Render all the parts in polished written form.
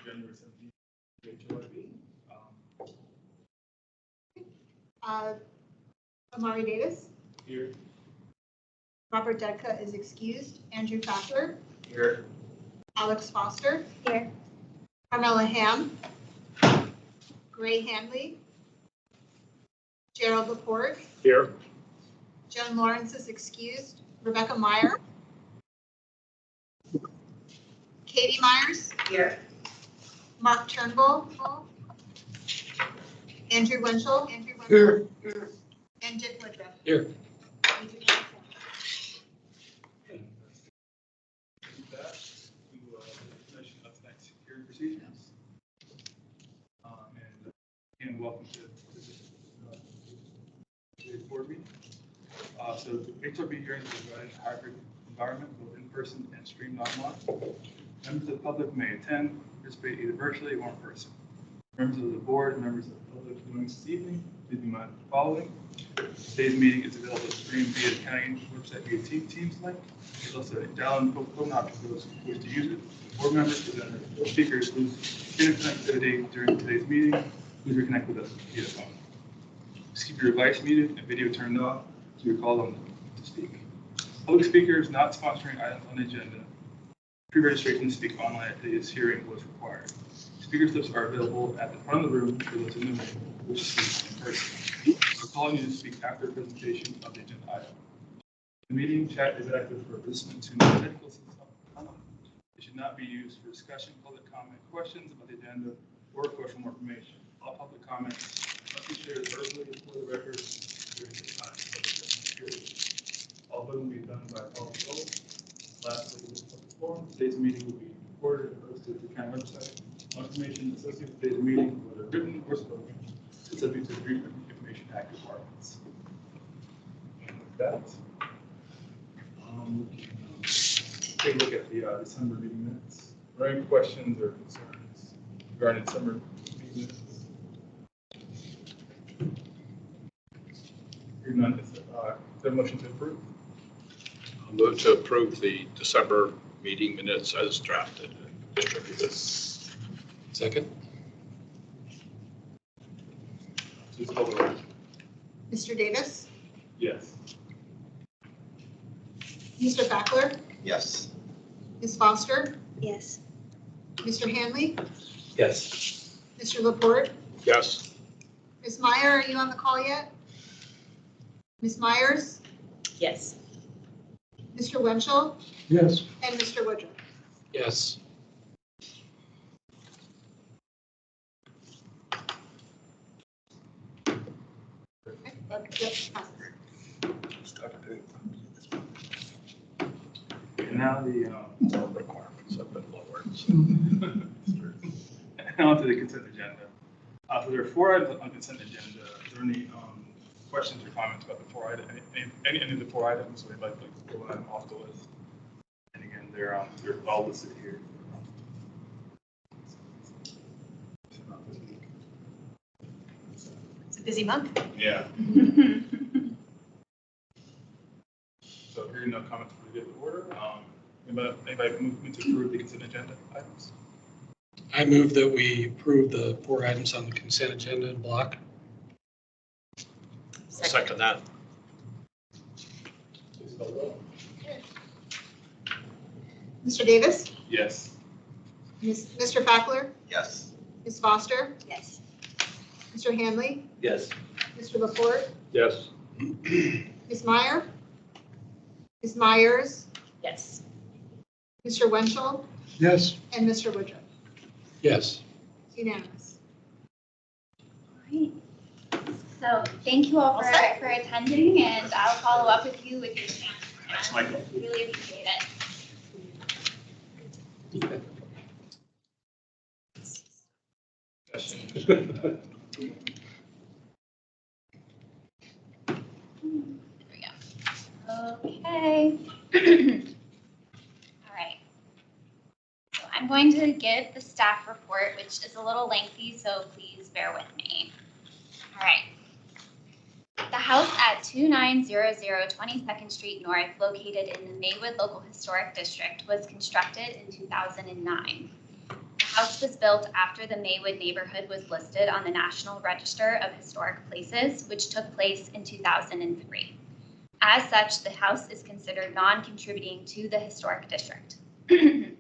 January 17th, HOIB. Amari Davis. Here. Robert Dedka is excused. Andrew Fackler. Here. Alex Foster. Here. Carmela Ham. Gray Hanley. Gerald Laporte. Here. Joan Lawrence is excused. Rebecca Meyer. Katie Myers. Here. Mark Turnbull. Andrew Winchell. Here. And Dick Woodruff. Here. Procedures. And welcome to today's board meeting. So the HRB hearings are provided in a hybrid environment, both in person and streamed online. Members of the public may attend, participate either virtually or in person. Members of the board and members of the public joining this evening, please be mindful of the following. Today's meeting is available to stream via the county website via Teams link. There's also a dial-in phone option for those who wish to use it. Board members, presenters, or speakers whose internet connectivity during today's meeting, please reconnect with us via phone. Just keep your device muted and video turned off so you're called on to speak. Public speakers not sponsoring items on the agenda. Pre-registration to speak online at today's hearing was required. Speaker slips are available at the front of the room for those in the room who wish to speak in person. We're calling you to speak after the presentation of the agenda item. The meeting chat is active for participants who need technical assistance. It should not be used for discussion, public comment, questions about the agenda, or request for more information. All public comments must be shared verbally for the record during this time. All voting will be done by public vote. Lastly, the public forum. Today's meeting will be recorded and posted to the county website. All information associated with today's meeting, whether written or spoken, is subject to the Freedom of Information Act requirements. And with that, take a look at the December meeting minutes. Are there any questions or concerns regarding December meeting minutes? Hearing none, is there a motion to approve? I'll move to approve the December meeting minutes as drafted and distributed. Second. Please call the roll. Mr. Davis. Yes. Mr. Fackler. Yes. Ms. Foster. Yes. Mr. Hanley. Yes. Mr. Laporte. Yes. Ms. Meyer, are you on the call yet? Ms. Myers. Yes. Mr. Winchell. Yes. And Mr. Woodruff. Yes. And now the Requirements have been lowered. now to the consent agenda. So there are 4 items on the consent agenda. Is there any questions or comments about the 4 items? Any of the 4 items? So they'd like to go on off the list. And again, they're all listed here. It's a busy month. Yeah. So hearing no comments for the order, anybody move to approve the consent agenda items? I move that we approve the 4 items on the consent agenda in block. Second that. Please call the roll. Mr. Davis. Yes. Mr. Fackler. Yes. Ms. Foster. Yes. Mr. Hanley. Yes. Mr. Laporte. Yes. Ms. Meyer. Ms. Myers. Yes. Mr. Winchell. Yes. And Mr. Woodruff. Yes. It's unanimous. All right. So thank you all for attending, and I'll follow up with you with your chance. Thanks, Michael. Really appreciate it. There we go. Okay. All right. So I'm going to give the staff report, which is a little lengthy, so please bear with me. All right. The house at 2900 22nd Street North, located in the Maywood Local Historic District, was constructed in 2009. The house was built after the Maywood neighborhood was listed on the National Register of Historic Places, which took place in 2003. As such, the house is considered non-contributing to the historic district. The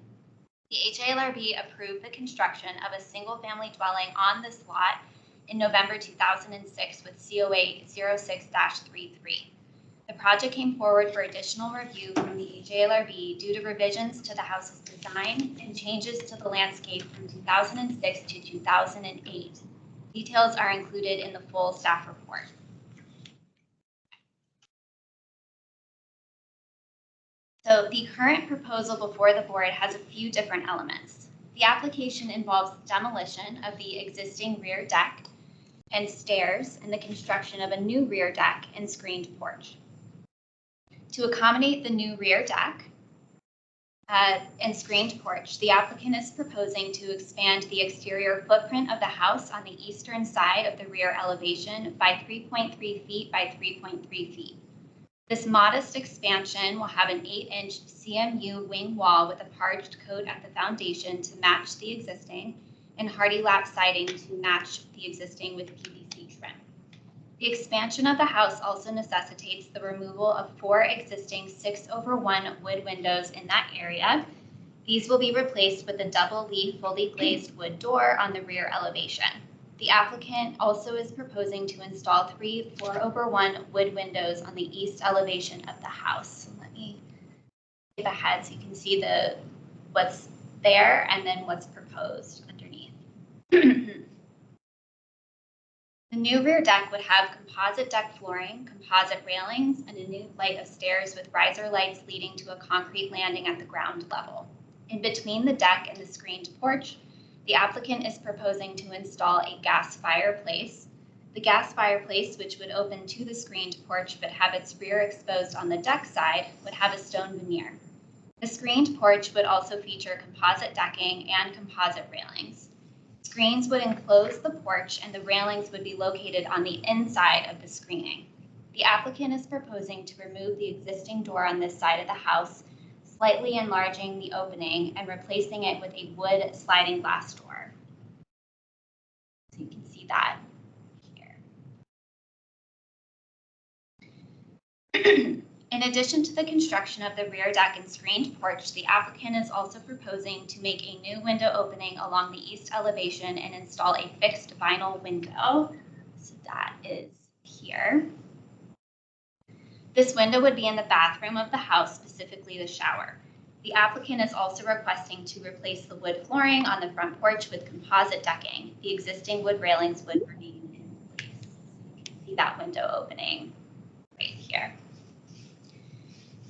HALRB approved the construction of a single-family dwelling on this lot in November 2006 with COA 06-33. The project came forward for additional review from the HALRB due to revisions to the house's design and changes to the landscape from 2006 to 2008. Details are included in the full staff report. So the current proposal before the board has a few different elements. The application involves demolition of the existing rear deck and stairs and the construction of a new rear deck and screened porch. To accommodate the new rear deck and screened porch, the applicant is proposing to expand the exterior footprint of the house on the eastern side of the rear elevation by 3.3 feet by 3.3 feet. This modest expansion will have an 8-inch CMU wing wall with a parged coat at the foundation to match the existing and hardy lap siding to match the existing with PVC trim. The expansion of the house also necessitates the removal of 4 existing 6/1 wood windows in that area. These will be replaced with a double leaf fully glazed wood door on the rear elevation. The applicant also is proposing to install 3 4/1 wood windows on the east elevation of the house. Let me skip ahead so you can see what's there and then what's proposed underneath. The new rear deck would have composite deck flooring, composite railings, and a new flight of stairs with riser lights leading to a concrete landing at the ground level. In between the deck and the screened porch, the applicant is proposing to install a gas fireplace. The gas fireplace, which would open to the screened porch but have its rear exposed on the deck side, would have a stone veneer. The screened porch would also feature composite decking and composite railings. Screens would enclose the porch and the railings would be located on the inside of the screening. The applicant is proposing to remove the existing door on this side of the house, slightly enlarging the opening and replacing it with a wood sliding glass door. So you can see that here. In addition to the construction of the rear deck and screened porch, the applicant is also proposing to make a new window opening along the east elevation and install a fixed vinyl window. So that is here. This window would be in the bathroom of the house, specifically the shower. The applicant is also requesting to replace the wood flooring on the front porch with composite decking. The existing wood railings would remain in place. You can see that window opening right here.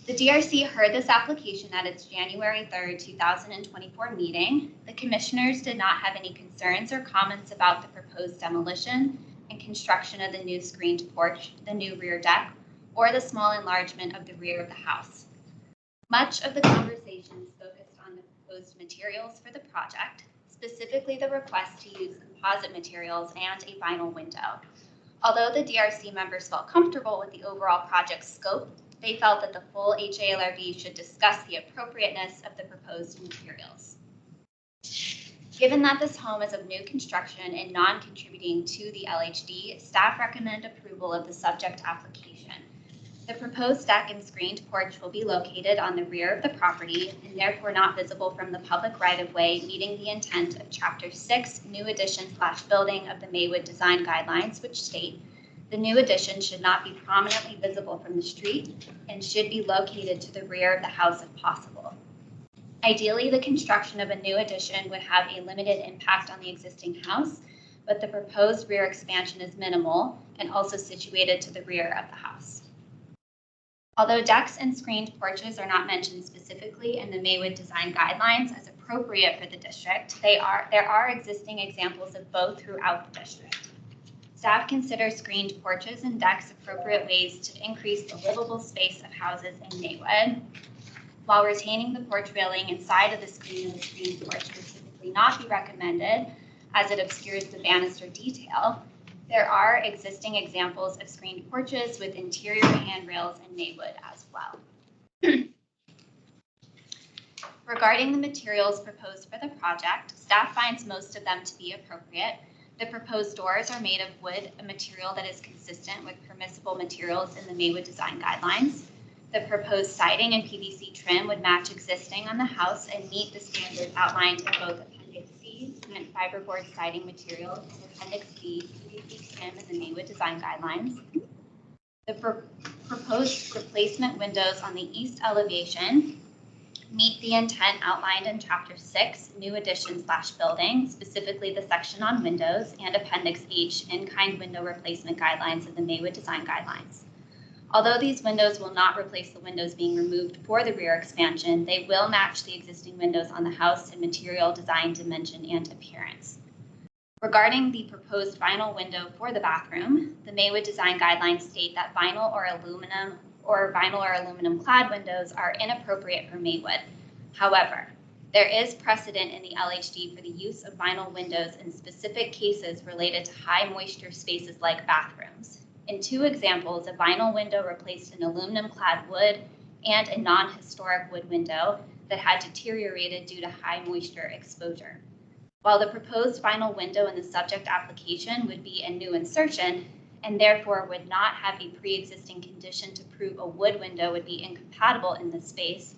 The DRC heard this application at its January 3rd, 2024 meeting. The commissioners did not have any concerns or comments about the proposed demolition and construction of the new screened porch, the new rear deck, or the small enlargement of the rear of the house. Much of the conversations focused on the proposed materials for the project, specifically the request to use composite materials and a vinyl window. Although the DRC members felt comfortable with the overall project scope, they felt that the full HALRB should discuss the appropriateness of the proposed materials. Given that this home is of new construction and non-contributing to the LHD, staff recommend approval of the subject application. The proposed deck and screened porch will be located on the rear of the property and therefore not visible from the public right-of-way, meeting the intent of Chapter 6, New Addition/Building of the Maywood Design Guidelines, which state the new addition should not be prominently visible from the street and should be located to the rear of the house if possible. Ideally, the construction of a new addition would have a limited impact on the existing house, but the proposed rear expansion is minimal and also situated to the rear of the house. Although decks and screened porches are not mentioned specifically in the Maywood Design Guidelines as appropriate for the district, there are existing examples of both throughout the district. Staff considers screened porches and decks appropriate ways to increase the livable space of houses in Maywood, while retaining the porch railing inside of the screen of the screened porch would typically not be recommended as it obscures the banister detail. There are existing examples of screened porches with interior handrails in Maywood as well. Regarding the materials proposed for the project, staff finds most of them to be appropriate. The proposed doors are made of wood, a material that is consistent with permissible materials in the Maywood Design Guidelines. The proposed siding and PVC trim would match existing on the house and meet the standards outlined in both Appendix C, cement fiberboard siding materials, and Appendix B, PVC trim in the Maywood Design Guidelines. The proposed replacement windows on the east elevation meet the intent outlined in Chapter 6, New Addition/Building, specifically the section on windows, and Appendix H, In-Kind Window Replacement Guidelines of the Maywood Design Guidelines. Although these windows will not replace the windows being removed for the rear expansion, they will match the existing windows on the house in material, design, dimension, and appearance. Regarding the proposed vinyl window for the bathroom, the Maywood Design Guidelines state that vinyl or aluminum clad windows are inappropriate for Maywood. However, there is precedent in the LHD for the use of vinyl windows in specific cases related to high moisture spaces like bathrooms. In 2 examples, a vinyl window replaced an aluminum clad wood and a non-historic wood window that had deteriorated due to high moisture exposure. While the proposed vinyl window in the subject application would be a new insertion, and therefore would not have a pre-existing condition to prove a wood window would be incompatible in this space,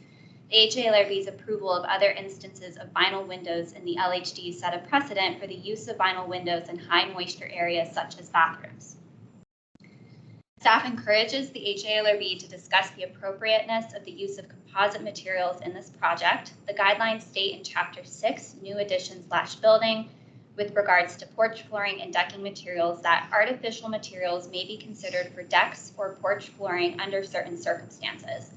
the HALRB's approval of other instances of vinyl windows in the LHD set a precedent for the use of vinyl windows in high moisture areas such as bathrooms. Staff encourages the HALRB to discuss the appropriateness of the use of composite materials in this project. The guidelines state in Chapter 6, New Addition/Building, with regards to porch flooring and decking materials, that artificial materials may be considered for decks or porch flooring under certain circumstances.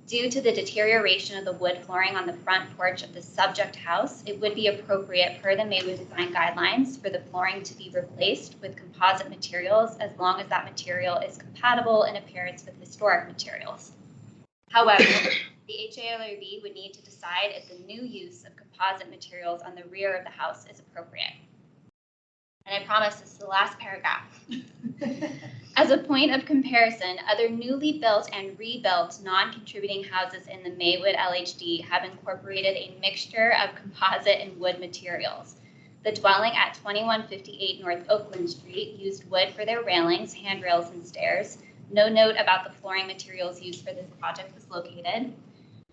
Due to the deterioration of the wood flooring on the front porch of the subject house, it would be appropriate per the Maywood Design Guidelines for the flooring to be replaced with composite materials as long as that material is compatible in appearance with historic materials. However, the HALRB would need to decide if the new use of composite materials on the rear of the house is appropriate. And I promise this is the last paragraph. As a point of comparison, other newly built and rebuilt non-contributing houses in the Maywood LHD have incorporated a mixture of composite and wood materials. The dwelling at 2158 North Oakland Street used wood for their railings, handrails, and stairs. No note about the flooring materials used for this project was located.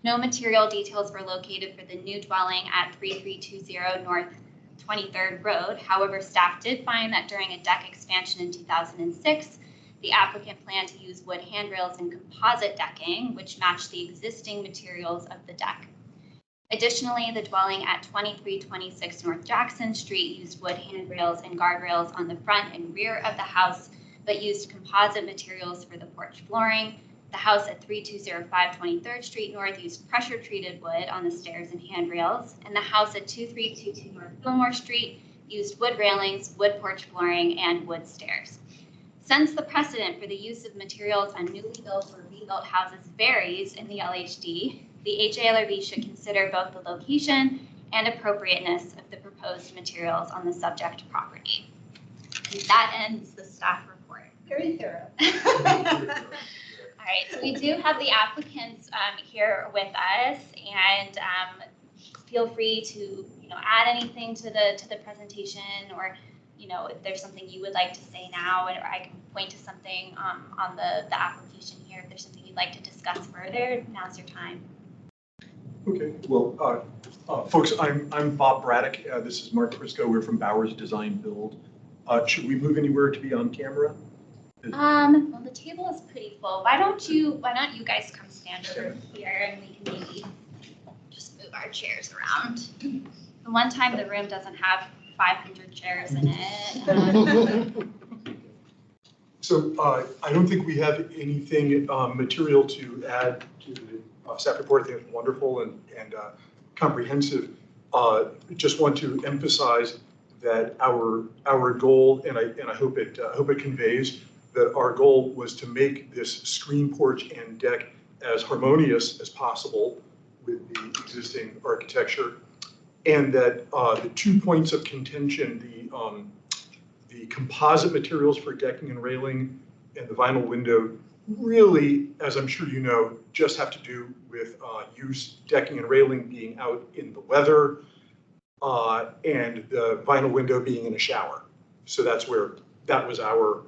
No material details were located for the new dwelling at 3320 North 23rd Road. However, staff did find that during a deck expansion in 2006, the applicant planned to use wood handrails and composite decking, which matched the existing materials of the deck. Additionally, the dwelling at 2326 North Jackson Street used wood handrails and guardrails on the front and rear of the house, but used composite materials for the porch flooring. The house at 3205 23rd Street North used pressure-treated wood on the stairs and handrails, and the house at 2322 North Fillmore Street used wood railings, wood porch flooring, and wood stairs. Since the precedent for the use of materials on newly built or rebuilt houses varies in the LHD, the HALRB should consider both the location and appropriateness of the proposed materials on the subject property. And that ends the staff report. Very thorough. All right, so we do have the applicants here with us, and feel free to add anything to the presentation, or if there's something you would like to say now, or I can point to something on the application here. If there's something you'd like to discuss further, now's your time. Okay, well, folks, I'm Bob Braddock. This is Mark Prisco. We're from Bowers Design Build. Should we move anywhere to be on camera? Well, the table is pretty full. Why don't you guys come stand over here, and we can maybe just move our chairs around. The one time the room doesn't have 500 chairs in it. So I don't think we have anything material to add to the staff report. I think it's wonderful and comprehensive. Just want to emphasize that our goal, and I hope it conveys that our goal was to make this screen porch and deck as harmonious as possible with the existing architecture, and that the 2 points of contention, the composite materials for decking and railing and the vinyl window, really, as I'm sure you know, just have to do with use, decking and railing being out in the weather, and the vinyl window being in a shower. So that's where, that was our,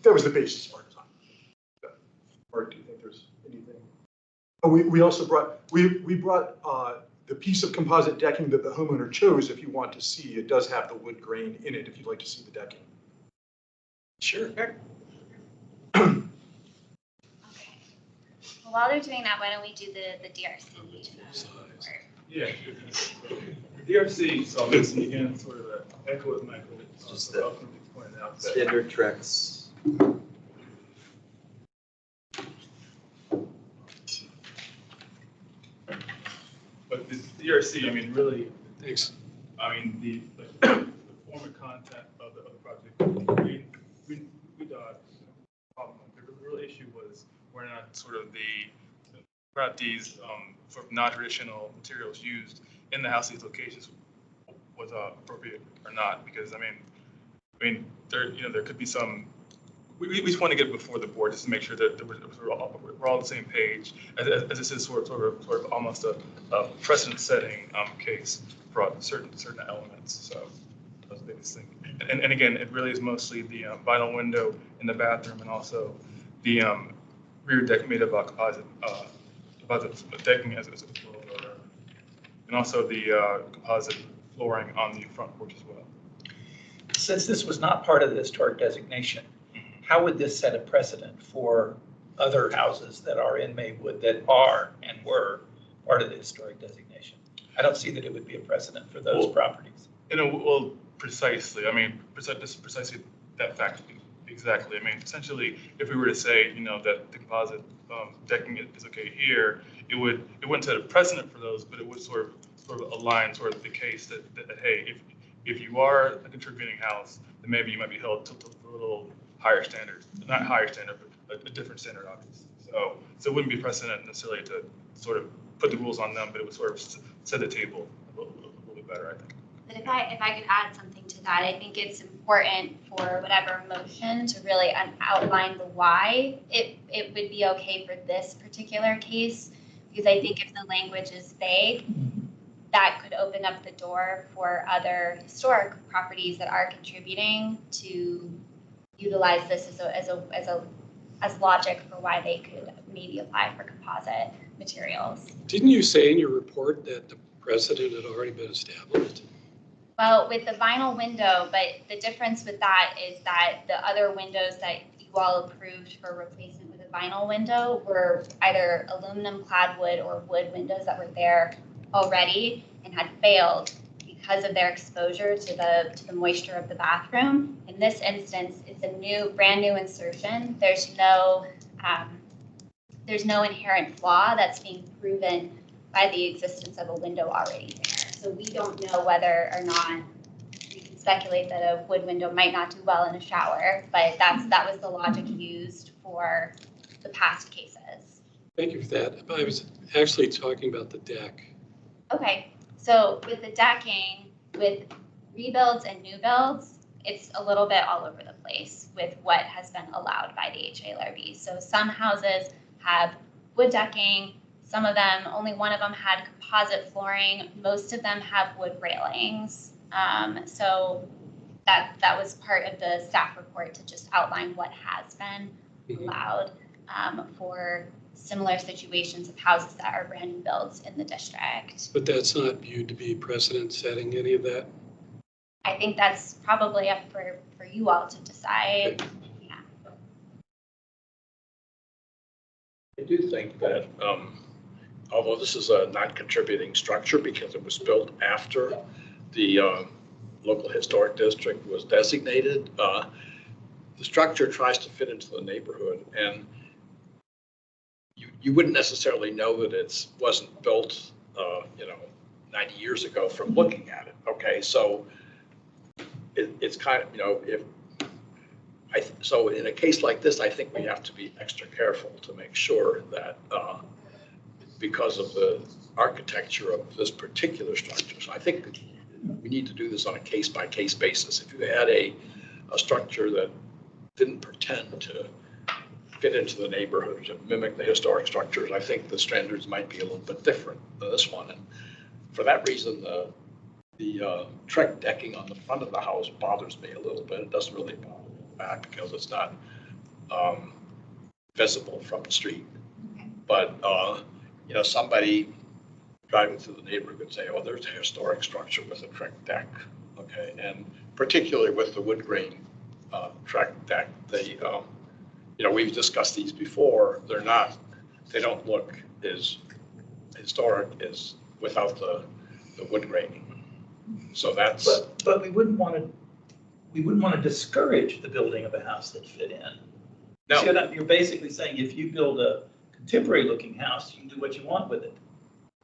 that was the basis of our design. Mark, do you think there's anything? Oh, we also brought, we brought the piece of composite decking that the homeowner chose. If you want to see, it does have the wood grain in it if you'd like to see the decking. Sure. Okay. Well, while they're doing that, why don't we do the DRC? report? Yeah. The DRC saw this, and again, sort of echo what Michael Just so welcome to point out that Standard tracks. but the DRC, I mean, really, Thanks. I mean, the form and content of the project, we problem. The real issue was whether or not sort of these sort of non-traditional materials used in the house, these locations was appropriate or not, because I mean, there could be some. We just want to get it before the board just to make sure that we're all on the same page, as this is sort of almost a precedent-setting case for certain elements. So that's the biggest thing. And again, it really is mostly the vinyl window in the bathroom, and also the rear deck made of composite decking as a floor, and also the composite flooring on the front porch as well. Since this was not part of the historic designation, how would this set a precedent for other houses that are in Maywood that are and were part of the historic designation? I don't see that it would be a precedent for those properties. Well, precisely. I mean, precisely that fact. Exactly. I mean, essentially, if we were to say, that the composite decking is okay here, it wouldn't set a precedent for those, but it would sort of align sort of the case that hey, if you are a contributing house, then maybe you might be held to a little higher standard, not higher standard, but a different standard, obviously. So it wouldn't be precedent necessarily to sort of put the rules on them, but it would sort of set the table a little bit better, I think. But if I could add something to that, I think it's important for whatever motion to really outline the why it would be okay for this particular case, because I think if the language is vague, that could open up the door for other historic properties that are contributing to utilize this as logic for why they could maybe apply for composite materials. Didn't you say in your report that the precedent had already been established? Well, with the vinyl window, but the difference with that is that the other windows that you all approved for replacement with a vinyl window were either aluminum clad wood or wood windows that were there already and had failed because of their exposure to the moisture of the bathroom. In this instance, it's a brand new insertion. There's no inherent flaw that's being proven by the existence of a window already there. So we don't know whether or not, we can speculate that a wood window might not do well in a shower, but that was the logic used for the past cases. Thank you for that. I was actually talking about the deck. Okay, so with the decking, with rebuilds and new builds, it's a little bit all over the place with what has been allowed by the HALRB. So some houses have wood decking, some of them, only one of them had composite flooring, most of them have wood railings. So that was part of the staff report to just outline what has been allowed for similar situations of houses that are brand new builds in the district. But that's not viewed to be precedent setting, any of that? I think that's probably up for you all to decide. Okay. Yeah. I do think that although this is a non-contributing structure because it was built after the local historic district was designated, the structure tries to fit into the neighborhood, and you wouldn't necessarily know that it wasn't built 90 years ago from looking at it. Okay, so it's kind of, so in a case like this, I think we have to be extra careful to make sure that because of the architecture of this particular structure. So I think we need to do this on a case-by-case basis. If you had a structure that didn't pretend to get into the neighborhood to mimic the historic structures, I think the standards might be a little bit different than this one. And for that reason, the Trek decking on the front of the house bothers me a little bit. It doesn't really bother me back because it's not visible from the street. But, somebody driving through the neighborhood could say, oh, there's a historic structure with a Trek deck. Okay, and particularly with the wood grain Trek deck, we've discussed these before. They don't look as historic as without the wood graining. So that's. But we wouldn't want to discourage the building of a house that fit in. No. See, you're basically saying if you build a contemporary looking house, you can do what you want with it.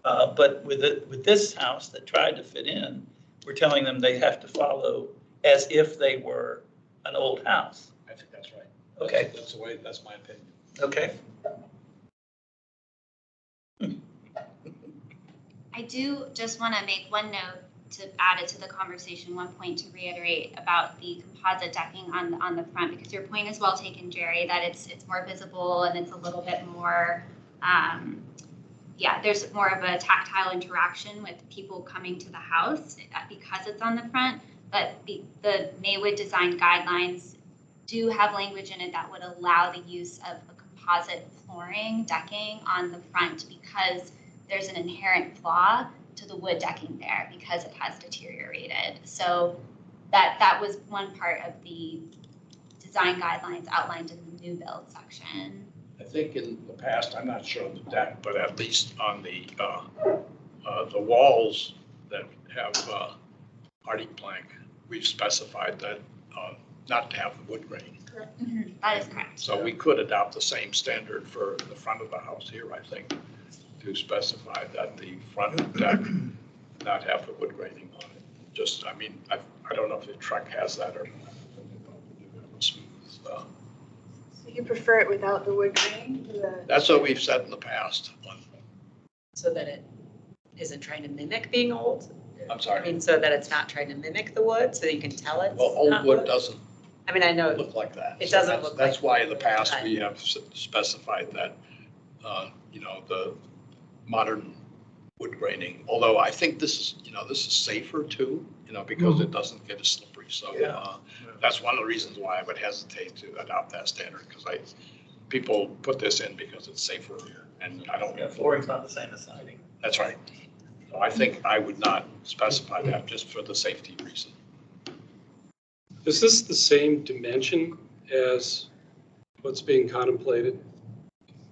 But with this house that tried to fit in, we're telling them they have to follow as if they were an old house. I think that's right. Okay. That's my opinion. Okay. I do just want to make one note to add it to the conversation, one point to reiterate about the composite decking on the front, because your point is well taken, Jerry, that it's more visible and it's a little bit more, there's more of a tactile interaction with people coming to the house because it's on the front. But the Maywood design guidelines do have language in it that would allow the use of a composite flooring decking on the front because there's an inherent flaw to the wood decking there because it has deteriorated. So that was one part of the design guidelines outlined in the new build section. I think in the past, I'm not sure on the deck, but at least on the walls that have hardy plank, we've specified that not to have the wood grain. That is correct. So we could adopt the same standard for the front of the house here, I think, to specify that the front deck not have the wood graining on it. I don't know if the Trek has that or smooth. So you prefer it without the wood grain? That's what we've said in the past. So that it isn't trying to mimic being old? I'm sorry. I mean, so that it's not trying to mimic the wood, so you can tell it's Well, old not wood doesn't I mean, I know, look like that. It So doesn't that's- look That's like why wood in the all the past, time. we have specified that, the modern wood graining, although I think this is safer too, because it doesn't get as slippery. So Yeah. that's one of the reasons why I would hesitate to adopt that standard, because people put this in because it's safer, and I don't. Yeah, flooring's not the same as siding. That's right. So I think I would not specify that just for the safety reason. Is this the same dimension as what's being contemplated?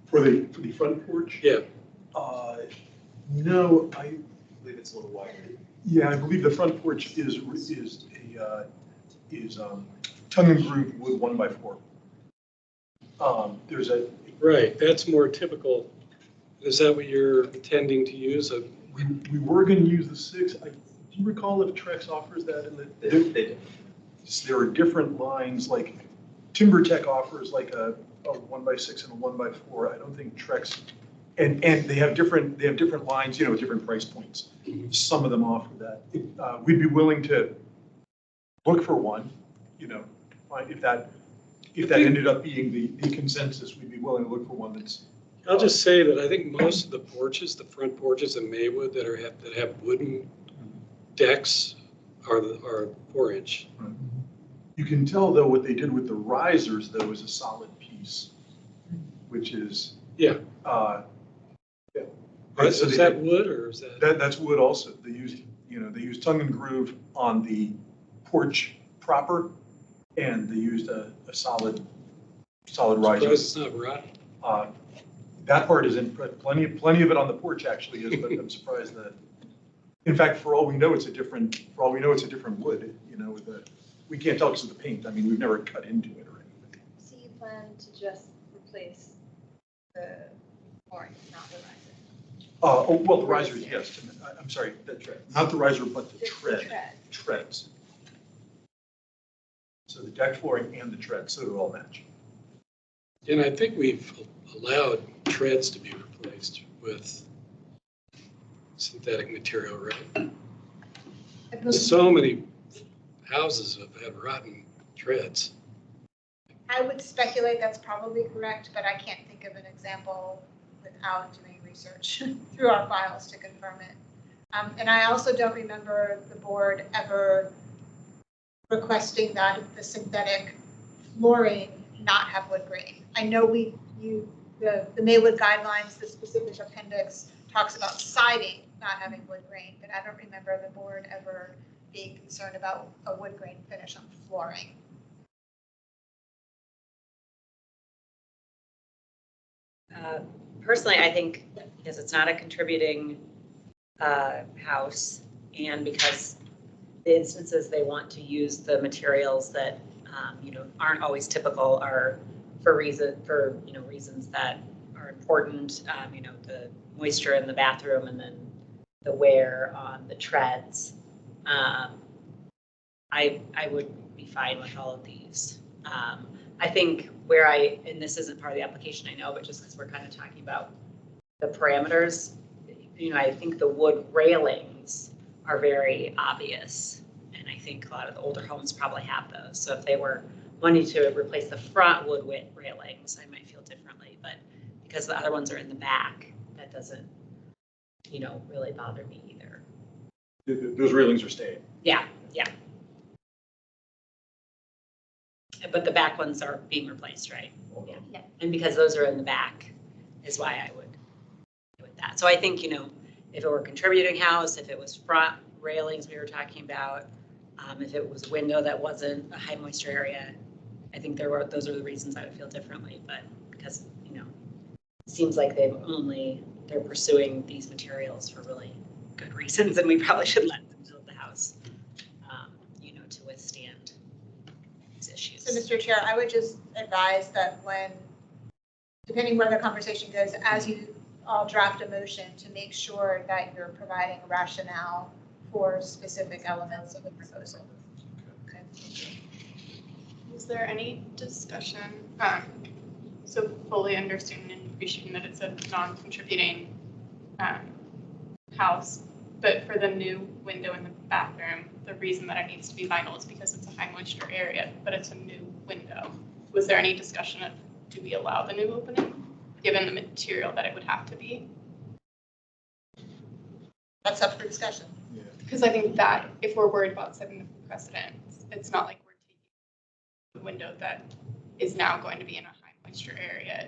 For the front porch? Yeah. No, I believe it's a little wider. Yeah, I believe the front porch is tongue and groove wood 1x4. There's a. Right, that's more typical. Is that what you're intending to use? We were going to use the 6. Do you recall if Trex offers that in the? They do. There are different lines, like TimberTech offers like a 1x6 and a 1x4. I don't think Trex, and they have different lines, different price points. Some of them offer that. We'd be willing to look for one, if that ended up being the consensus, we'd be willing to look for one that's. I'll just say that I think most of the porches, the front porches in Maywood that have wooden decks are 4-inch. You can tell though what they did with the risers though is a solid piece, which is. Yeah. So Is that wood or is that? That's wood also. They used tongue and groove on the porch proper, and they used a solid riser. It's not rotten. That part isn't, plenty of it on the porch actually is, but I'm surprised that, in fact, for all we know, it's a different wood, we can't tell because of the paint. I mean, we've never cut into it or anything. So you plan to just replace the flooring, not the riser? Well, the risers, yes. I'm sorry, not the riser, but the Just the treads. So the deck flooring and the treads, so it'll all match. And I think we've allowed treads to be replaced with synthetic material, right? So many houses have had rotten treads. I would speculate that's probably correct, but I can't think of an example without doing research through our files to confirm it. And I also don't remember the board ever requesting that the synthetic flooring not have wood grain. I know the Maywood guidelines, the specific appendix talks about siding not having wood grain, but I don't remember the board ever being concerned about a wood grain finish on flooring. Personally, I think because it's not a contributing house, and because the instances they want to use the materials that aren't always typical are for reasons that are important. The moisture in the bathroom, and then the wear on the treads. I would be fine with all of these. I think and this isn't part of the application, I know, but just because we're kind of talking about the parameters, I think the wood railings are very obvious. And I think a lot of the older homes probably have those. So if they were wanting to replace the front wood railings, I might feel differently. But because the other ones are in the back, that doesn't, really bother me either. Those railings are staying. Yeah. But the back ones are being replaced, right? Yeah. And because those are in the back is why I would do with that. So I think, if it were a contributing house, if it was front railings we were talking about, if it was a window that wasn't a high moisture area, I think those are the reasons I would feel differently. But because, it seems like they're pursuing these materials for really good reasons, and we probably should let them build the house, to withstand these issues. So, Mr. Chair, I would just advise that depending where the conversation goes, as you all draft a motion, to make sure that you're providing a rationale for specific elements of the proposal. Okay. Is there any discussion, so fully understanding and appreciating that it's a non-contributing house, but for the new window in the bathroom, the reason that it needs to be vinyl is because it's a high moisture area, but it's a new window. Was there any discussion of, do we allow the new opening, given the material that it would have to be? That's up for discussion. Yeah. Because I think that if we're worried about setting the precedent, it's not like we're taking a window that is now going to be in a high moisture area.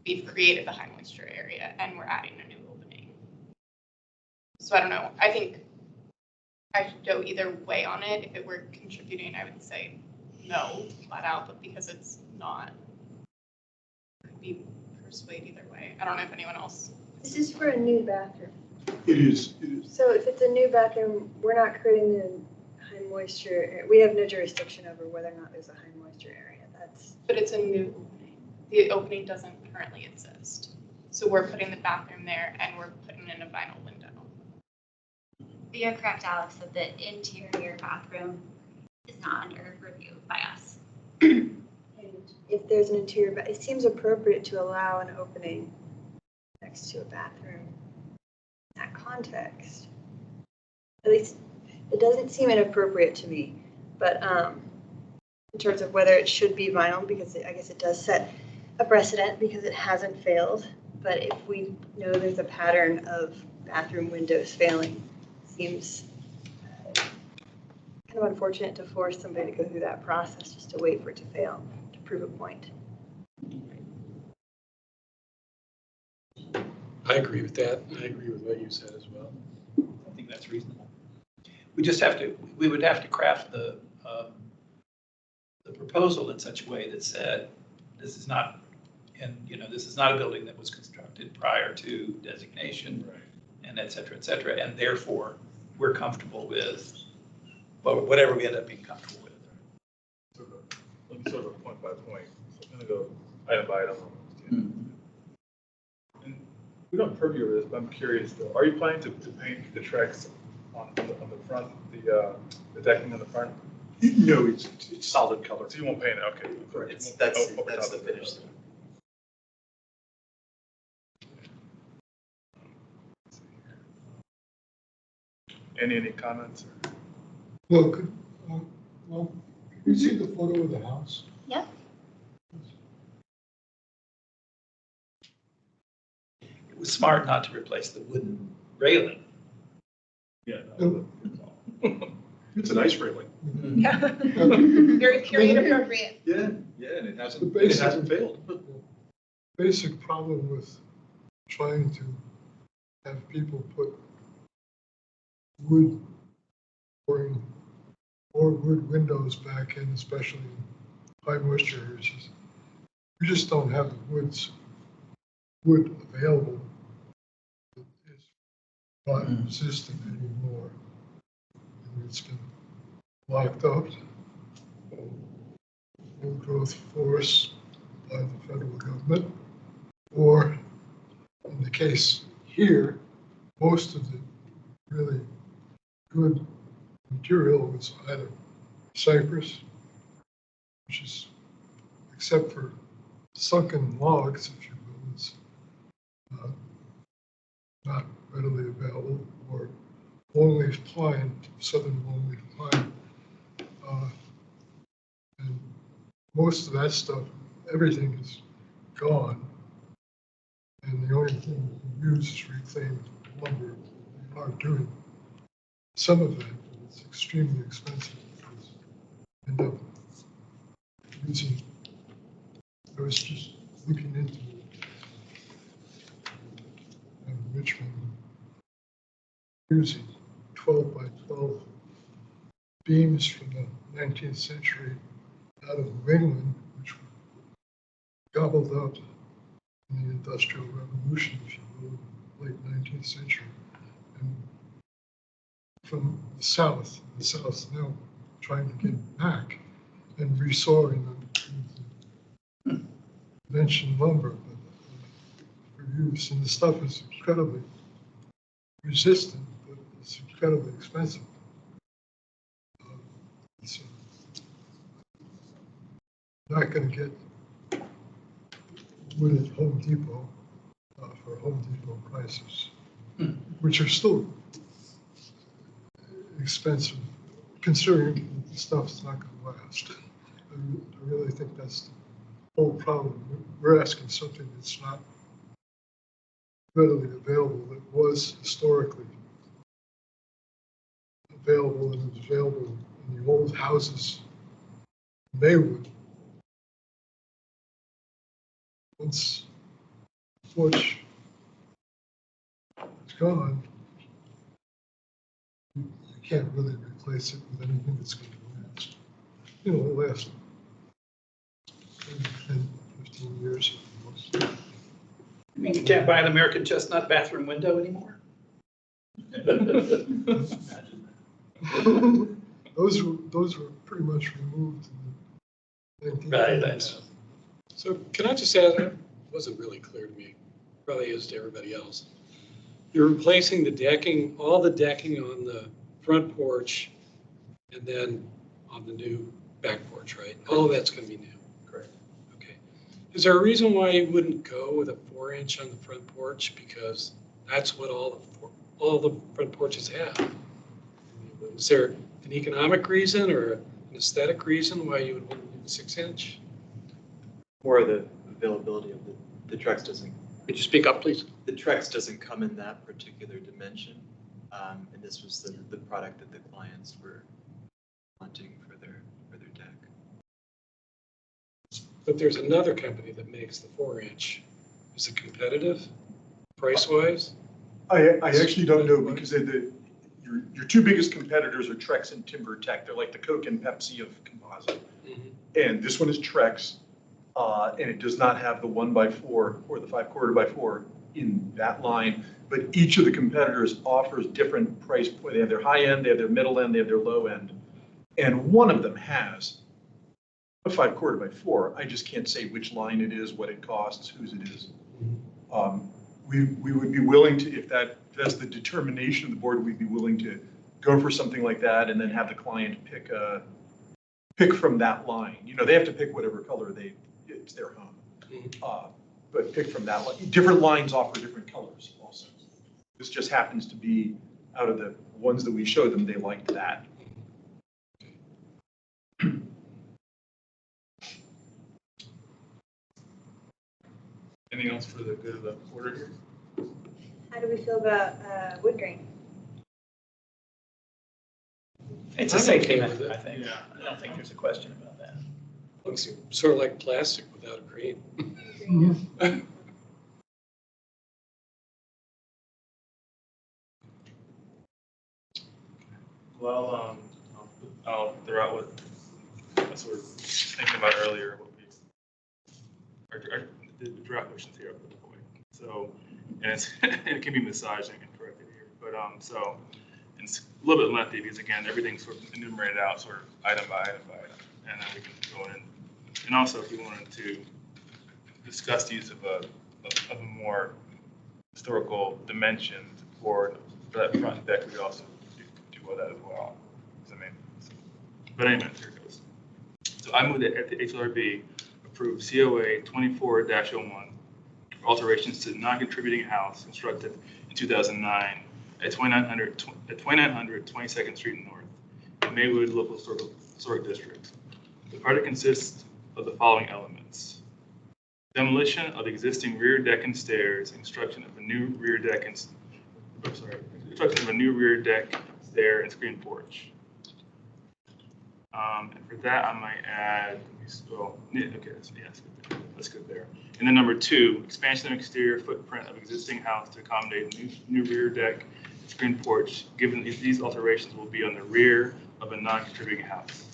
We've created the high moisture area and we're adding a new opening. So I don't know. I think I should go either way on it. If it were contributing, I would say no, flat out. But because it's not, I could be persuaded either way. I don't know if anyone else. This is for a new bathroom. It is. So if it's a new bathroom, we're not creating the high moisture. We have no jurisdiction over whether or not there's a high moisture area. But it's a new opening. The opening doesn't currently exist. So we're putting the bathroom there and we're putting in a vinyl window. You're correct, Alex, that the interior bathroom is not under review by us. And if there's an interior, it seems appropriate to allow an opening next to a bathroom in that context. At least it doesn't seem inappropriate to me, but in terms of whether it should be vinyl, because I guess it does set a precedent because it hasn't failed. But if we know there's a pattern of bathroom windows failing, it seems kind of unfortunate to force somebody to go through that process just to wait for it to fail to prove a point. I agree with that. I agree with what you said as well. I think that's reasonable. We would have to craft the proposal in such a way that said, this is not, this is not a building that was constructed prior to designation, Right. and et cetera, and therefore we're comfortable with whatever we end up being comfortable with. Let me sort of point by point. So I'm going to go item by item. And we don't purview this, but I'm curious though. Are you planning to paint the tracks on the front, the decking on the front? No, it's solid color. So you won't paint it, okay. Correct. That's Open the up the- finish. Any comments? Well, could we see the photo of the house? Yep. it was smart not to replace the wooden railing. Yeah. It's a nice railing. Yeah. Very period appropriate. Yeah, yeah, and it The hasn't basic- failed. Basic problem with trying to have people put wood or wood windows back in, especially in high moisture areas, is we just don't have the wood available. It's not resistant anymore. And it's been locked up, old growth forests by the federal government, or in the case here, most of the really good material was either cypress, which is, except for sunken logs, if you will, is not readily available, or longleaf pine, southern longleaf pine. And most of that stuff, everything is gone. And the only thing we can use is reclaimed lumber. We are doing some of that, but it's extremely expensive because we end up using, I was just looking into Richmond, using 12 by 12 beams from the 19th century out of New England, which were gobbled up in the Industrial Revolution, if you will, late 19th century. And from the South now trying to get back and resawing them into convention lumber for use. And the stuff is incredibly resistant, but it's incredibly expensive. It's not going to get wood at Home Depot for Home Depot prices, which are still expensive, considering the stuff's not going to last. I really think that's the whole problem. We're asking something that's not readily available, that was historically available, and was available in the old houses in Maywood. Once the porch is gone, you can't really replace it with anything that's going to last. You know, it'll last 10, 15 years at most. I mean, you can't buy an American chestnut bathroom window anymore? Those were pretty much removed in the 1980s. Right, I know. So can I just add, it wasn't really clear to me, probably is to everybody else. You're replacing the decking, all the decking on the front porch and then on the new back porch, right? All of that's going to be new. Correct. Okay. Is there a reason why you wouldn't go with a 4-inch on the front porch? Because that's what all the front porches have. Is there an economic reason or an aesthetic reason why you would want to do the 6-inch? More of the availability of the Trex doesn't, Could you speak up, please? the Trex doesn't come in that particular dimension. And this was the product that the clients were wanting for their deck. But there's another company that makes the 4-inch. Is it competitive, price-wise? I actually don't know, because your two biggest competitors are Trex and Timber Tech. They're like the Coke and Pepsi of composite. And this one is Trex, and it does not have the 1x4 or the 5/4x4 in that line. But each of the competitors offers different price point. They have their high end, they have their middle end, they have their low end. And one of them has a 5/4x4. I just can't say which line it is, what it costs, whose it is. We would be willing to, if that's the determination of the board, we'd be willing to go for something like that and then have the client pick from that line. You know, they have to pick whatever color it's their home. But pick from that line. Different lines offer different colors also. This just happens to be, out of the ones that we showed them, they liked that. Anything else for the good of the order here? How do we feel about wood grain? It's a I'm safety okay net, with it. I think. Yeah. I don't think there's a question about that. Looks sort of like plastic without a grain. Well, I'll throw out what I was sort of thinking about earlier, what the draft motions here, I'll put it away. So, and it's, and it can be massaged and corrected here, but, so it's a little bit lengthy because again, everything's sort of enumerated out sort of item by item by item. And then we can go in, and also if we wanted to discuss the use of a more historical dimension for that front deck, we could also do all that as well. Does that make sense? But anyway, here it goes. So I move that the HLRB approve COA 24-01 for alterations to the non-contributing house constructed in 2009 at 2900 22nd Street North, in Maywood Local Historic District. The project consists of the following elements: demolition of existing rear deck and stairs, and construction of a new rear deck and stair and screen porch. And for that, I might add, okay, let's go there. And then number 2, expansion of exterior footprint of existing house to accommodate new rear deck and screen porch, given these alterations will be on the rear of a non-contributing house.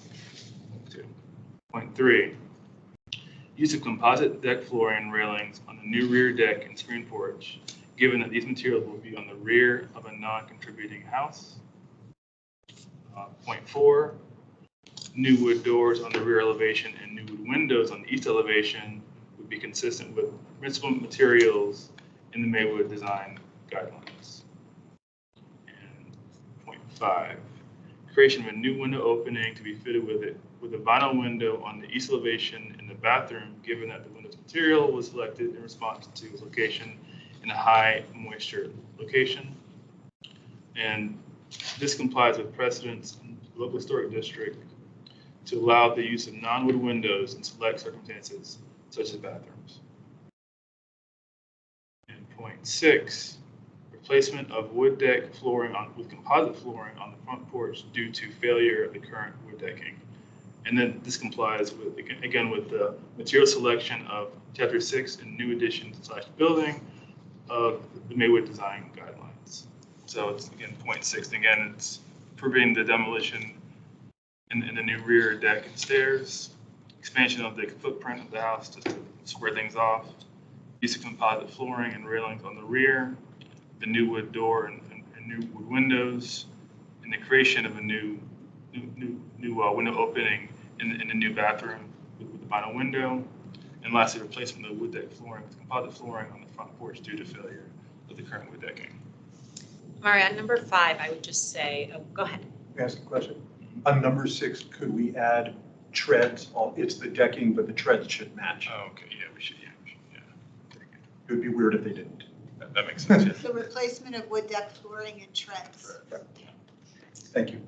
2.3, use of composite deck flooring and railings on the new rear deck and screen porch, given that these materials will be on the rear of a non-contributing house. 0.4, new wood doors on the rear elevation and new wood windows on the east elevation would be consistent with principal materials in the Maywood design guidelines. And 0.5, creation of a new window opening to be fitted with a vinyl window on the east elevation in the bathroom, given that the window's material was selected in response to its location in a high moisture location. And this complies with precedents in the local historic district to allow the use of non-wood windows in select circumstances, such as bathrooms. And 0.6, replacement of wood deck flooring with composite flooring on the front porch due to failure of the current wood decking. And then this complies with, again, with the material selection of Chapter 6 and new addition/building of the Maywood design guidelines. So it's, again, 0.6, and again, it's approving the demolition in the new rear deck and stairs, expansion of the footprint of the house just to square things off, use of composite flooring and railings on the rear, the new wood door and new wood windows, and the creation of a new window opening in the new bathroom with the vinyl window, and lastly, replacement of wood deck flooring with composite flooring on the front porch due to failure of the current wood decking. Mari, on number 5, I would just say, go ahead. May I ask a question? On number 6, could we add treads? It's the decking, but the treads should match. Oh, okay, yeah, we should. It would be weird if they didn't. That makes sense. Yeah. The replacement of wood deck flooring and treads. Thank you.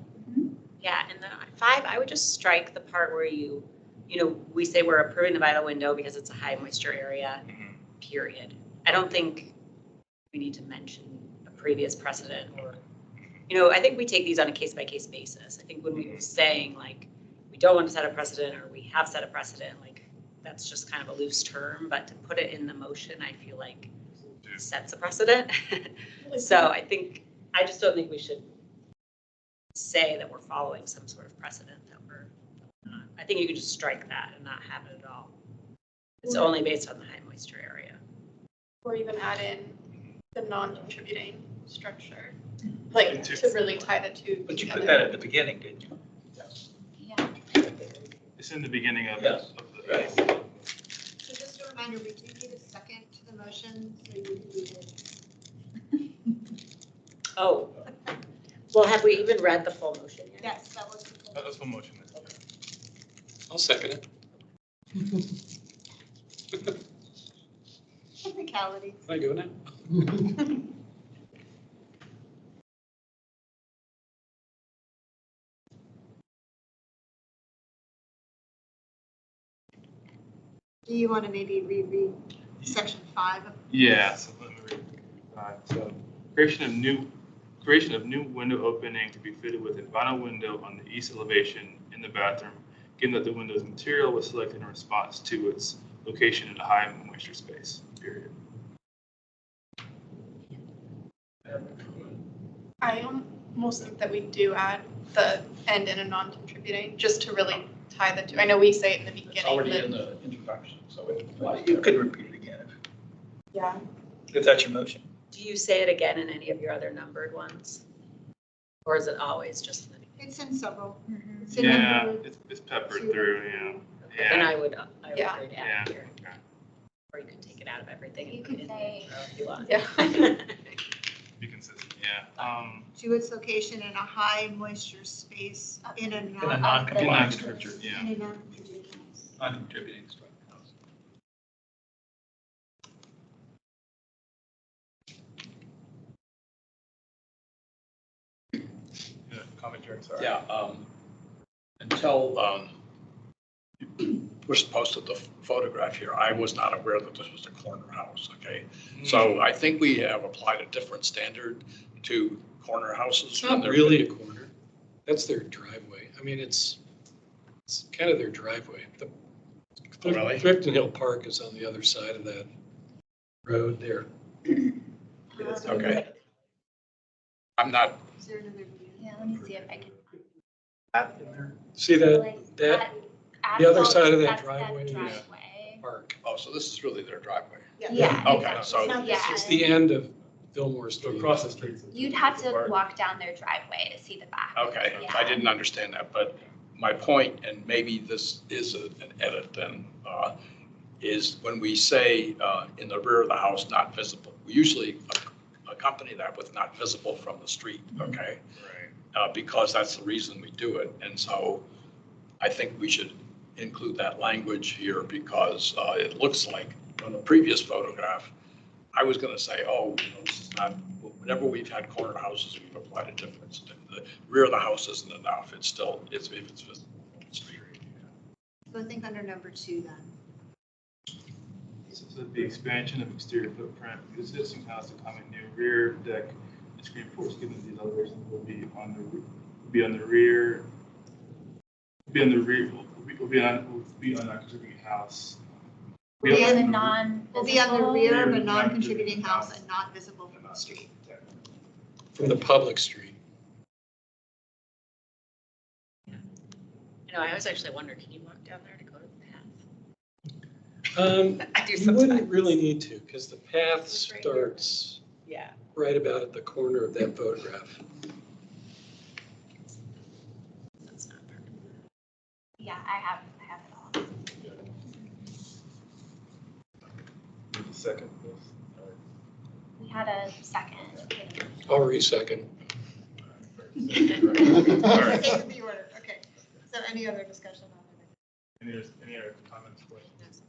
Yeah, and then on 5, I would just strike the part where we say we're approving the vinyl window because it's a high moisture area, period. I don't think we need to mention a previous precedent or, I think we take these on a case-by-case basis. I think when we were saying like, we don't want to set a precedent or we have set a precedent, like that's just kind of a loose term, but to put it in the motion, I feel like sets a precedent. So I just don't think we should say that we're following some sort of precedent that we're not. I think you can just strike that and not have it at all. It's only based on the high moisture area. Or even add in the non-contributing structure, like to really tie the two But you together. put that at the beginning, didn't you? Yeah. It's in the beginning of Yes. the So just a reminder, we do need a second to the motion, so you can read it. Oh, well, have we even read the full motion yet? Yes, that was the full. That's one motion. I'll second it. Technicality. Can I go now? Do you want to maybe reread section 5? Yeah, so let me read. So creation of new window opening to be fitted with a vinyl window on the east elevation in the bathroom, given that the window's material was selected in response to its location in a high moisture space, period. I almost think that we do add the end in a non-contributing, just to really tie the two. I know we say it in the beginning. It's already but- in the introduction, so it applies. You could repeat it again Yeah. if that's your motion. Do you say it again in any of your other numbered ones? Or is it always just in the beginning? It's in several. It's in Yeah, number it's peppered two. through, yeah. Then Yeah. I would Yeah. agree to Yeah. add here. Or you can take it out of everything. You and could put it in say- there if you want. Yeah. Be consistent, yeah. to its location in a high moisture space in a In a non. non-compliant Scripture, yeah. In a non-contributing house. non-contributing structure. Yeah, commentary, sorry. Yeah, until Bush posted the photograph here, I was not aware that this was a corner house, okay? So I think we have applied a different standard to corner houses. It's when not they're- really a corner. That's their driveway. I mean, it's kind of their driveway. The Oh, really? Thrifton Hill Park is on the other side of that road there. Okay. I'm not, Is there another view? Yeah, let me see if I can. See that, Like, that at the other asphalt, side of that that's driveway is- driveway. park? oh, so this is really their driveway. Yeah. Okay, so, Yeah. It's the end of Fillmore Street. Across the street. You'd have to walk down their driveway to see the back. okay, Yeah. I didn't understand that, but my point, and maybe this is an edit then, is when we say in the rear of the house, not visible, we usually accompany that with not visible from the street, okay? Right. Because that's the reason we do it. And so I think we should include that language here because it looks like from the previous photograph, I was going to say, oh, this is not, whenever we've had corner houses, we've applied a difference. The rear of the house isn't enough. It's still, if it's visible from the street. So I think under number 2 then. So the expansion of exterior footprint, the existing house to come in new rear deck and screen porch, given these elevations will be on the rear, will be on a contributing house. Will be on the the- non. Will be on the rear of a Rear, non-contributing non-contributing house house. and not visible from the street. From the public street. You know, I always actually wonder, can you walk down there to go to the path? I do You sometimes. wouldn't really need to, because the path It's right here. starts Yeah. right about at the corner of that photograph. That's not perfect. Yeah, I have it all. Need a second, please. We had a second. I'll re-second. All Same right. with the order, okay. So any other discussion on it? Any other comments, questions?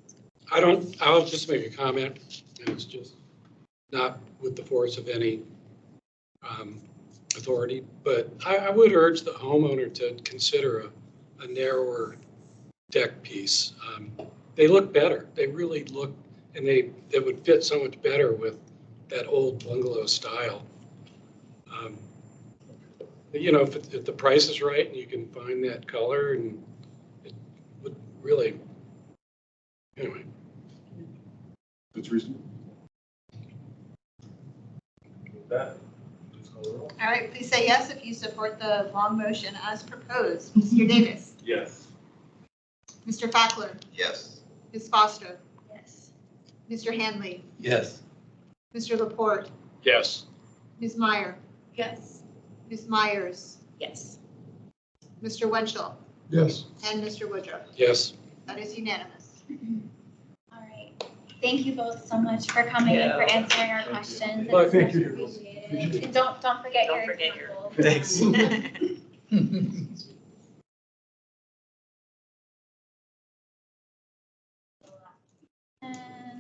I'll just make a comment, and it's just not with the force of any authority, but I would urge the homeowner to consider a narrower deck piece. They look better. They really look, and they would fit so much better with that old bungalow style. You know, if the price is right and you can find that color, and it would really, anyway. It's reasonable. With that, please call the roll. All right, please say yes if you support the long motion as proposed. Mr. Davis? Yes. Mr. Fackler? Yes. Ms. Foster? Yes. Mr. Hanley? Yes. Mr. Laporte? Yes, Ms. Meyer? Yes. Ms. Myers? Yes. Mr. Winchell? Yes. And Mr. Woodruff? Yes. That is unanimous. All right. Thank you both so much for coming and for Yeah. answering our questions. Well, It's thank much you. appreciated. And don't forget Don't your forget your- examples. Thanks. And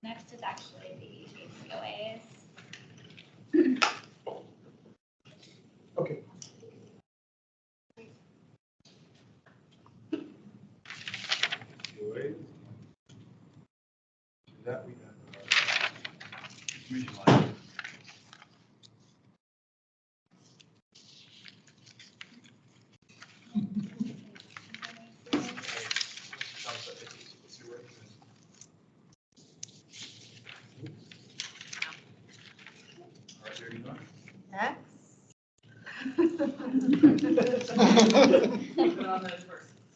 next is actually the HOAs. Okay. HOAs. To that we have information line. All right, there you go. Next.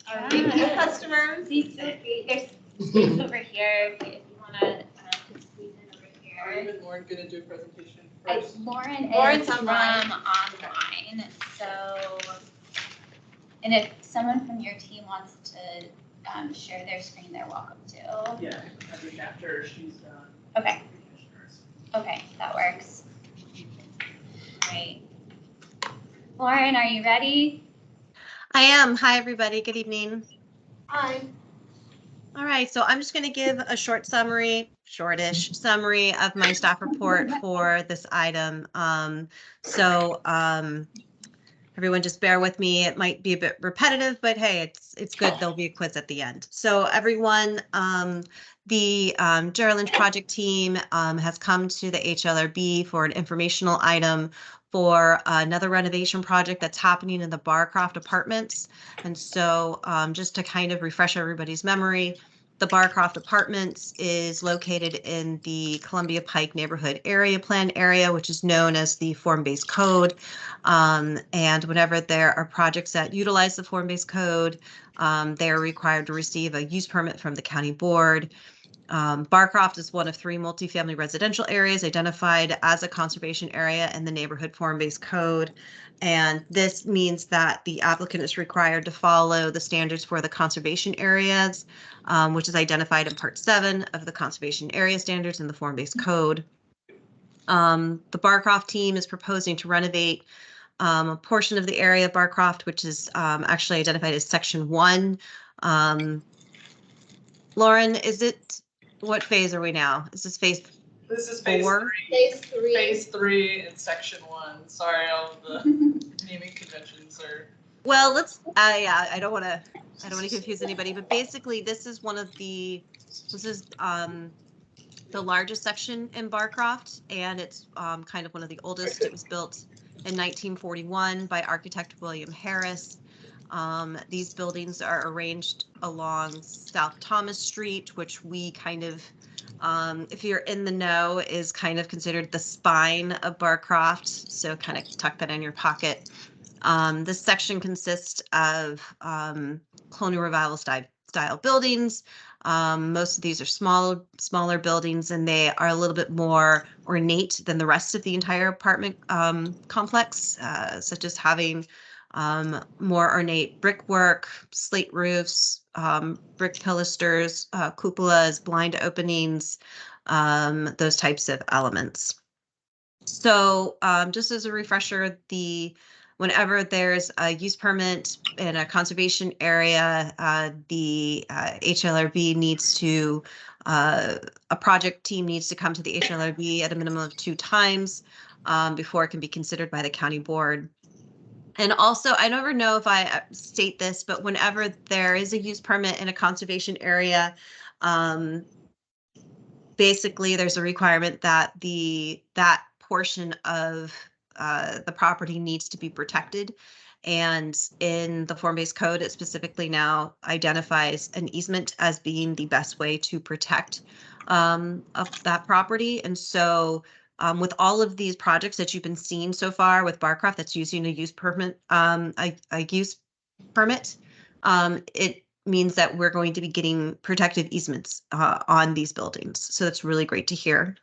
Our repeat customers. These are great. There's space over here if you wanna, could squeeze in over here. Lauren gonna do a presentation Lauren's Lauren's from online. online, so, and if someone from your team wants to, share their screen, they're welcome to. Yeah, I think after she's done. Okay, Commissioners. okay, that works. Great. Lauren, are you ready? I am. Hi, everybody. Good evening. Hi. All right, so I'm just going to give a short summary, shortish summary of my staff report for this item. Everyone just bear with me. It might be a bit repetitive, but hey, it's good. There'll be a quiz at the end. So everyone, the Gerald project team has come to the HLRB for an informational item for another renovation project that's happening in the Barcroft Apartments. And so just to kind of refresh everybody's memory, the Barcroft Apartments is located in the Columbia Pike Neighborhood Area Plan area, which is known as the Form-Based Code. And whenever there are projects that utilize the Form-Based Code, they are required to receive a use permit from the county board. Barcroft is one of 3 multifamily residential areas identified as a conservation area in the neighborhood form-based code. And this means that the applicant is required to follow the standards for the conservation areas, which is identified in Part 7 of the conservation area standards in the form-based code. The Barcroft team is proposing to renovate a portion of the area of Barcroft, which is actually identified as Section 1. Lauren, what phase are we now? Is this phase This is phase 4? 3. Phase 3. Phase 3 and section 1. Sorry, all of the naming conventions are. Well, yeah, I don't want to confuse anybody, but basically this is the largest section in Barcroft, and it's kind of one of the oldest. It was built in 1941 by architect William Harris. These buildings are arranged along South Thomas Street, which we kind of, if you're in the know, is kind of considered the spine of Barcroft. So kind of tuck that in your pocket. This section consists of colonial revival style buildings. Most of these are smaller buildings, and they are a little bit more ornate than the rest of the entire apartment complex, such as having more ornate brickwork, slate roofs, brick pilasters, cupolas, blind openings, those types of elements. So just as a refresher, whenever there's a use permit in a conservation area, the HLRB needs to, a project team needs to come to the HLRB at a minimum of 2 times before it can be considered by the county board. And also, I never know if I state this, but whenever there is a use permit in a conservation area, basically there's a requirement that that portion of the property needs to be protected. And in the form-based code, it specifically now identifies an easement as being the best way to protect of that property. And so with all of these projects that you've been seeing so far with Barcroft that's using a use permit, it means that we're going to be getting protective easements on these buildings. So that's really great to hear.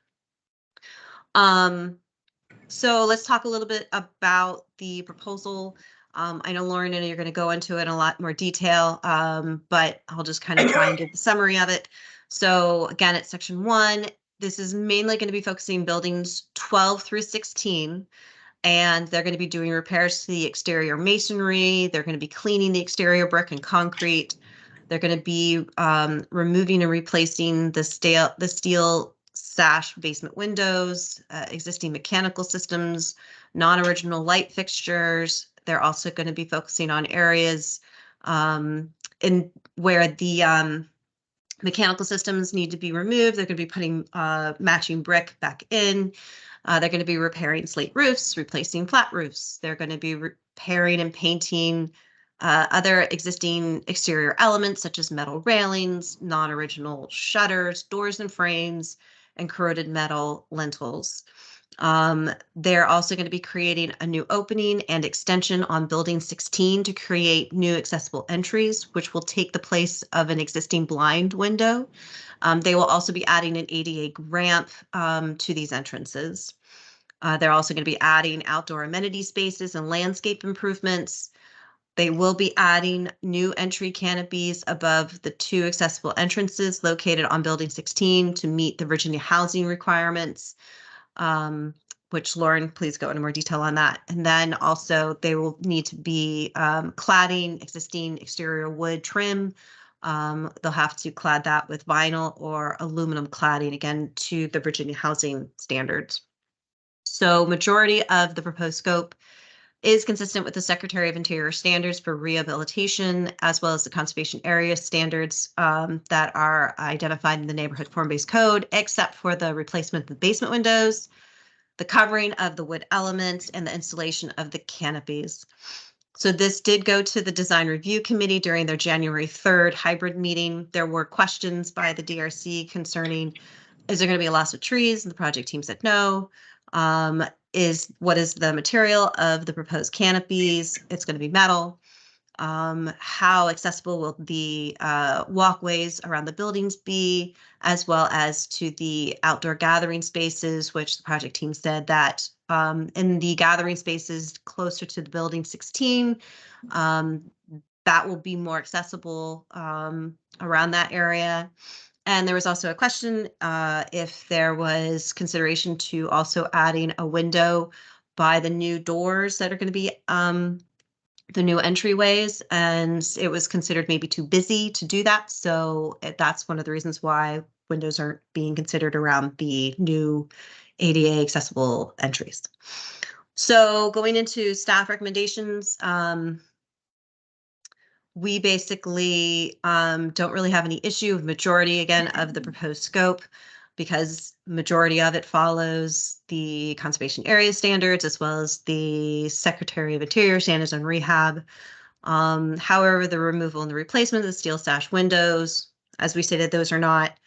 So let's talk a little bit about the proposal. I know Lauren, and you're going to go into it in a lot more detail, but I'll just kind of try and give the summary of it. So again, it's section 1. This is mainly going to be focusing buildings 12 through 16, and they're going to be doing repairs to the exterior masonry. They're going to be cleaning the exterior brick and concrete. They're going to be removing and replacing the steel sash basement windows, existing mechanical systems, non-original light fixtures. They're also going to be focusing on areas in where the Mechanical systems need to be removed. They're going to be putting matching brick back in. They're going to be repairing slate roofs, replacing flat roofs. They're going to be repairing and painting other existing exterior elements such as metal railings, non-original shutters, doors and frames, and corroded metal lintels. They're also going to be creating a new opening and extension on building 16 to create new accessible entries, which will take the place of an existing blind window. They will also be adding an ADA ramp to these entrances. They're also going to be adding outdoor amenity spaces and landscape improvements. They will be adding new entry canopies above the 2 accessible entrances located on building 16 to meet the Virginia housing requirements. Which Lauren, please go into more detail on that. And then also they will need to be cladding existing exterior wood trim. They'll have to clad that with vinyl or aluminum cladding, again, to the Virginia housing standards. So majority of the proposed scope is consistent with the Secretary of Interior standards for rehabilitation, as well as the conservation area standards that are identified in the neighborhood form-based code, except for the replacement of the basement windows, the covering of the wood elements, and the installation of the canopies. So this did go to the design review committee during their January 3rd hybrid meeting. There were questions by the DRC concerning, is there going to be a loss of trees? And the project team said no. What is the material of the proposed canopies? It's going to be metal. How accessible will the walkways around the buildings be, as well as to the outdoor gathering spaces, which the project team said that in the gathering spaces closer to the building 16, that will be more accessible around that area. And there was also a question if there was consideration to also adding a window by the new doors that are going to be the new entryways, and it was considered maybe too busy to do that. So that's one of the reasons why windows aren't being considered around the new ADA accessible entries. So going into staff recommendations, we basically don't really have any issue with majority, again, of the proposed scope, because majority of it follows the conservation area standards as well as the Secretary of Interior standards on rehab. However, the removal and the replacement of the steel sash windows, as we stated, those are not,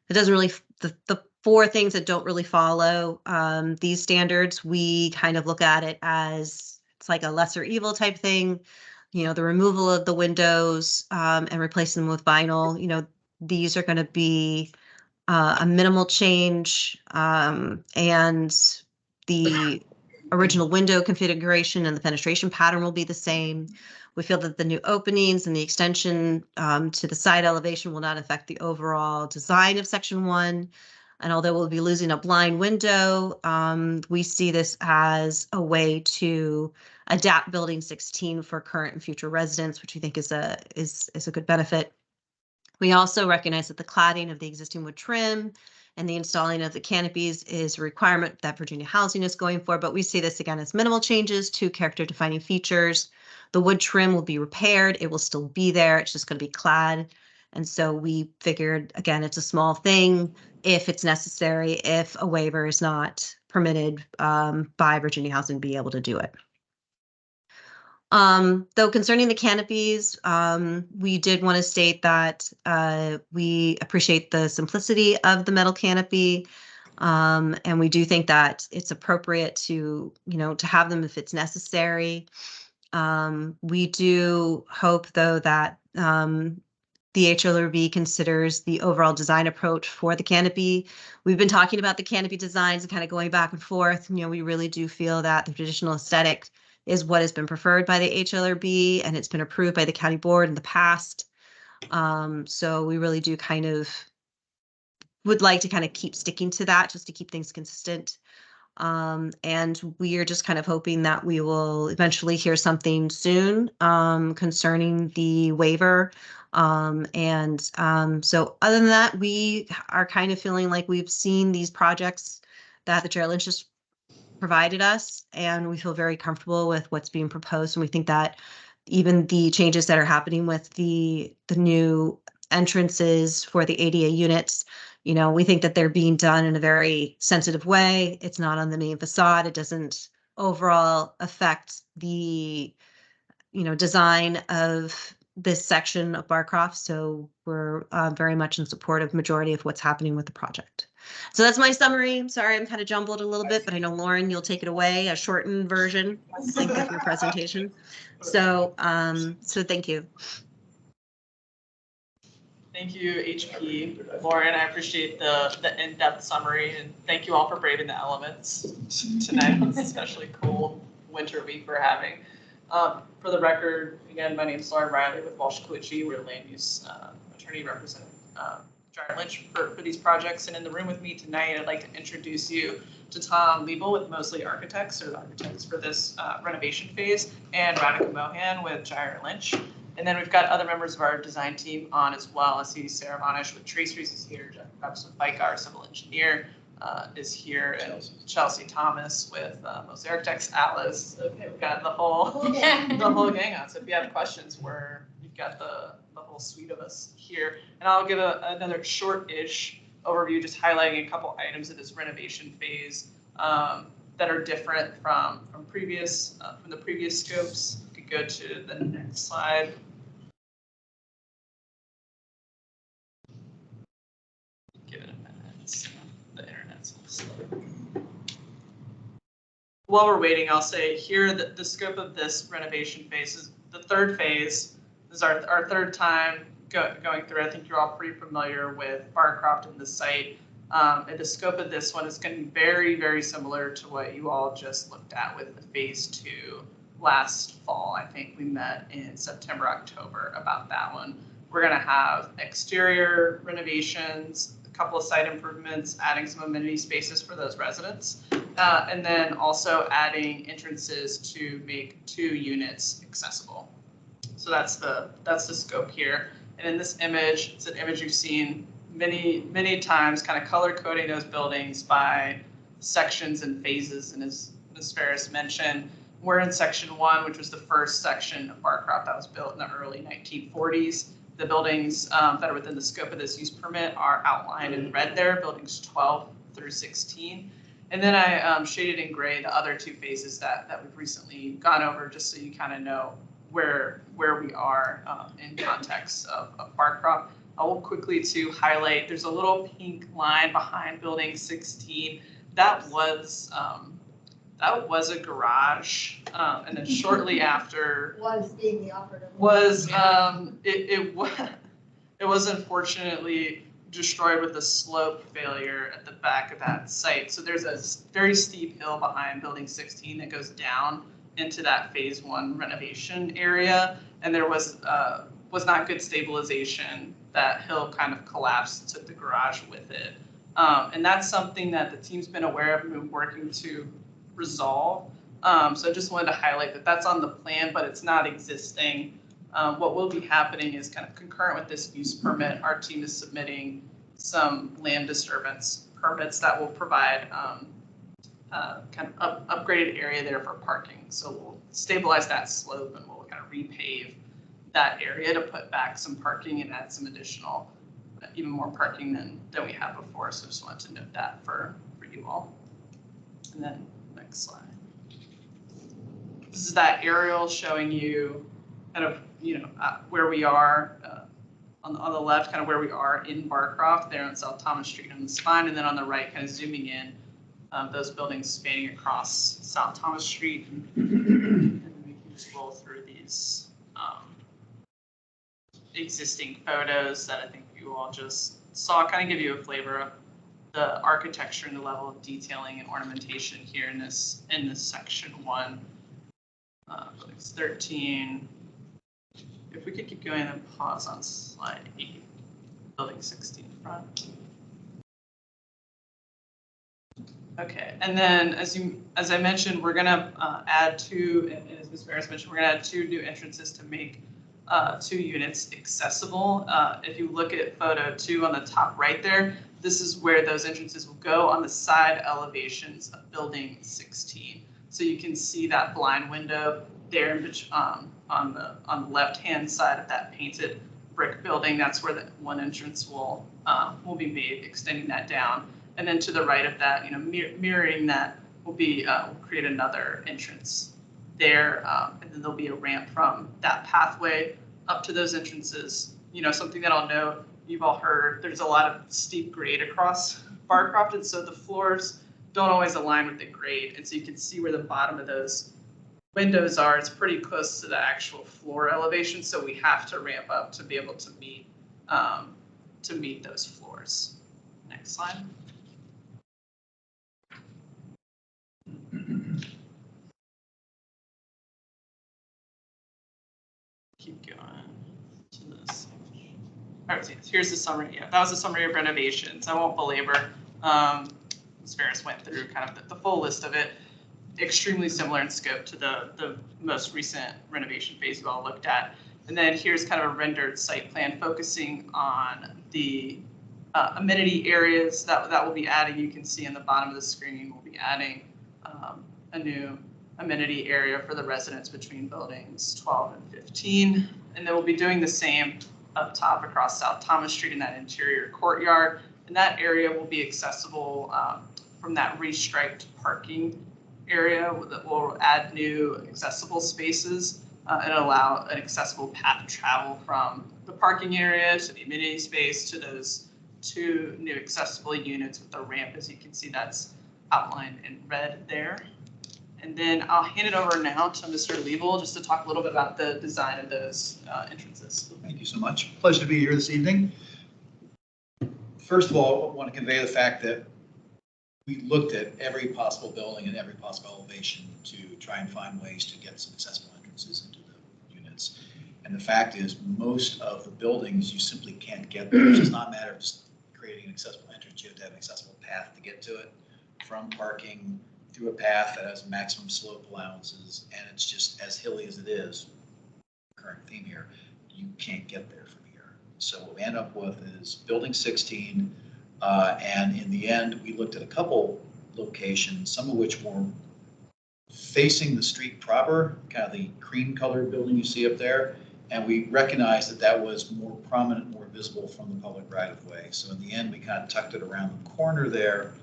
it doesn't really, the 4 things that don't really follow these standards, we kind of look at it as it's like a lesser evil type thing. You know, the removal of the windows and replacing them with vinyl, you know, these are going to be a minimal change, and the original window configuration and the fenestration pattern will be the same. We feel that the new openings and the extension to the side elevation will not affect the overall design of section 1. And although we'll be losing a blind window, we see this as a way to adapt building 16 for current and future residents, which we think is a good benefit. We also recognize that the cladding of the existing wood trim and the installing of the canopies is a requirement that Virginia Housing is going for, but we see this again as minimal changes to character defining features. The wood trim will be repaired. It will still be there. It's just going to be clad. And so we figured, again, it's a small thing if it's necessary, if a waiver is not permitted by Virginia Housing to be able to do it. Though concerning the canopies, we did want to state that we appreciate the simplicity of the metal canopy. And we do think that it's appropriate to, to have them if it's necessary. We do hope, though, that the HLRB considers the overall design approach for the canopy. We've been talking about the canopy designs and kind of going back and forth. We really do feel that the traditional aesthetic is what has been preferred by the HLRB, and it's been approved by the county board in the past. So we really do kind of would like to kind of keep sticking to that just to keep things consistent. And we are just kind of hoping that we will eventually hear something soon concerning the waiver. So other than that, we are kind of feeling like we've seen these projects that the Chair Lynch just provided us, and we feel very comfortable with what's being proposed. And we think that even the changes that are happening with the new entrances for the ADA units. You know, we think that they're being done in a very sensitive way. It's not on the main facade. It doesn't overall affect the, you know, design of this section of Barcroft. So we're very much in support of majority of what's happening with the project. So that's my summary. Sorry, I'm kind of jumbled a little bit, but I know Lauren, you'll take it away, a shortened version, I think, of your presentation. So, so thank you. Thank you, HP. Lauren, I appreciate the in-depth summary, and thank you all for braving the elements tonight on this especially cold winter week we're having. For the record, again, my name is Lauren Riley with Walsh Coetzee. We're land use attorney representing Giant Lynch for these projects. And in the room with me tonight, I'd like to introduce you to Tom Liebel with Mosley Architects, or the architects for this renovation phase, and Radhika Mohan with Giant Lynch. And then we've got other members of our design team on as well. I see Sarah Monish with Traceries is here, Jeff Krebs with Bike, our civil engineer, is here, and Chelsea Thomas with Mosley Architects, Atlas. Okay, we've got the whole gang on. So if you have questions, you've got the whole suite of us here. And I'll give another short-ish overview, just highlighting a couple items of this renovation phase that are different from the previous scopes. We could go to the next slide. Give it a minute. The internet's a little slow. While we're waiting, I'll say here that the scope of this renovation phase is the third phase. This is our third time going through. I think you're all pretty familiar with Barcroft and the site. And the scope of this one is going to be very, very similar to what you all just looked at with the phase 2 last fall. I think we met in September, October about that one. We're going to have exterior renovations, a couple of site improvements, adding some amenity spaces for those residents, and then also adding entrances to make 2 units accessible. So that's the scope here. And in this image, it's an image you've seen many times, kind of color coding those buildings by sections and phases. And as Ms. Ferris mentioned, we're in section 1, which was the first section of Barcroft that was built in the early 1940s. The buildings that are within the scope of this use permit are outlined in red there, buildings 12 through 16. And then I shaded in gray the other 2 phases that we've recently gone over, just so you kind of know where we are in context of Barcroft. I will quickly to highlight, there's a little pink line behind building 16. That was a garage, and then shortly after Was being the operative. It was unfortunately destroyed with a slope failure at the back of that site. So there's a very steep hill behind building 16 that goes down into that phase 1 renovation area, and there was not good stabilization. That hill kind of collapsed, took the garage with it. And that's something that the team's been aware of and been working to resolve. So I just wanted to highlight that that's on the plan, but it's not existing. What will be happening is kind of concurrent with this use permit, our team is submitting some land disturbance permits that will provide kind of upgraded area there for parking. So we'll stabilize that slope and we'll kind of repave that area to put back some parking and add some additional, even more parking than we had before. So just wanted to note that for you all. And then next slide. This is that aerial showing you kind of, where we are on the left, kind of where we are in Barcroft there on South Thomas Street on the spine, and then on the right, kind of zooming in those buildings spanning across South Thomas Street. And then we can just roll through these existing photos that I think you all just saw, kind of give you a flavor of the architecture and the level of detailing and ornamentation here in this section 1. Buildings 13. If we could keep going and pause on slide 8, building 16 front. Okay, and then as I mentioned, we're gonna add 2, and as Ms. Ferris mentioned, we're gonna add 2 new entrances to make 2 units accessible. If you look at photo 2 on the top right there, this is where those entrances will go on the side elevations of building 16. So you can see that blind window there on the left-hand side of that painted brick building. That's where the one entrance will be made, extending that down. And then to the right of that, you know, mirroring that will be, create another entrance there. And then there'll be a ramp from that pathway up to those entrances. You know, something that I'll note, you've all heard, there's a lot of steep grade across Barcroft, and so the floors don't always align with the grade. And so you can see where the bottom of those windows are. It's pretty close to the actual floor elevation, so we have to ramp up to be able to meet those floors. Next slide. Keep going to this. All right, so here's the summary. Yeah, that was a summary of renovations. I won't belabor. Ms. Ferris went through kind of the full list of it. Extremely similar in scope to the most recent renovation phase you all looked at. And then here's kind of a rendered site plan focusing on the amenity areas that we'll be adding. You can see in the bottom of the screen, we'll be adding a new amenity area for the residents between buildings 12 and 15. And then we'll be doing the same up top across South Thomas Street in that interior courtyard. And that area will be accessible from that restriped parking area that will add new accessible spaces and allow an accessible path of travel from the parking area to the amenity space to those two new accessible units with the ramp. As you can see, that's outlined in red there. And then I'll hand it over now to Mr. Liebel just to talk a little bit about the design of those entrances. Thank you so much. Pleasure to be here this evening. First of all, I want to convey the fact that we looked at every possible building and every possible elevation to try and find ways to get some accessible entrances into the units. And the fact is, most of the buildings, you simply can't get there. It does not matter of just creating an accessible entrance. You have to have an accessible path to get to it, from parking through a path that has maximum slope allowances, and it's just as hilly as it is, current theme here, you can't get there from here. So what we end up with is building 16, and in the end, we looked at a couple locations, some of which were facing the street proper, kind of the cream colored building you see up there, and we recognized that that was more prominent, more visible from the public right of way. So in the end, we kind of tucked it around the corner there,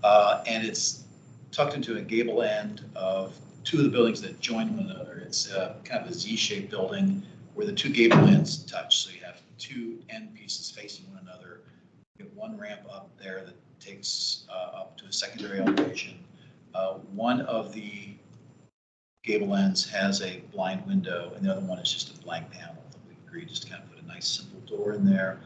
and it's tucked into a gable end of two of the buildings that join one another. It's kind of a Z-shaped building where the two gable ends touch. So you have two end pieces facing one another. You have one ramp up there that takes up to a secondary elevation. One of the gable ends has a blind window, and the other one is just a blank panel. We agreed just to kind of put a nice simple door in there.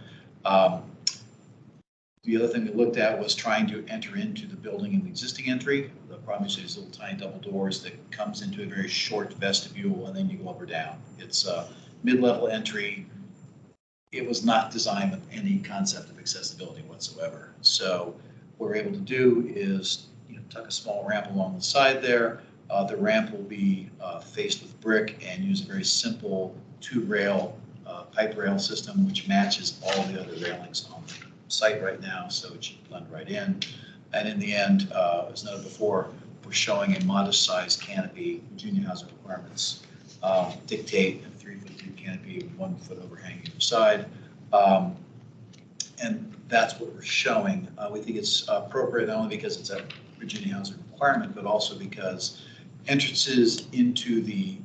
The other thing we looked at was trying to enter into the building in the existing entry. The problem is these little tiny double doors that comes into a very short vestibule, and then you go up or down. It's a mid-level entry. It was not designed with any concept of accessibility whatsoever. So what we're able to do is tuck a small ramp along the side there. The ramp will be faced with brick and use a very simple two-rail pipe rail system, which matches all the other railings on the site right now, so it should blend right in. And in the end, as noted before, we're showing a modest-sized canopy. Virginia housing requirements dictate a 3-foot canopy, 1 foot overhang either side, and that's what we're showing. We think it's appropriate not only because it's a Virginia housing requirement, but also because entrances into the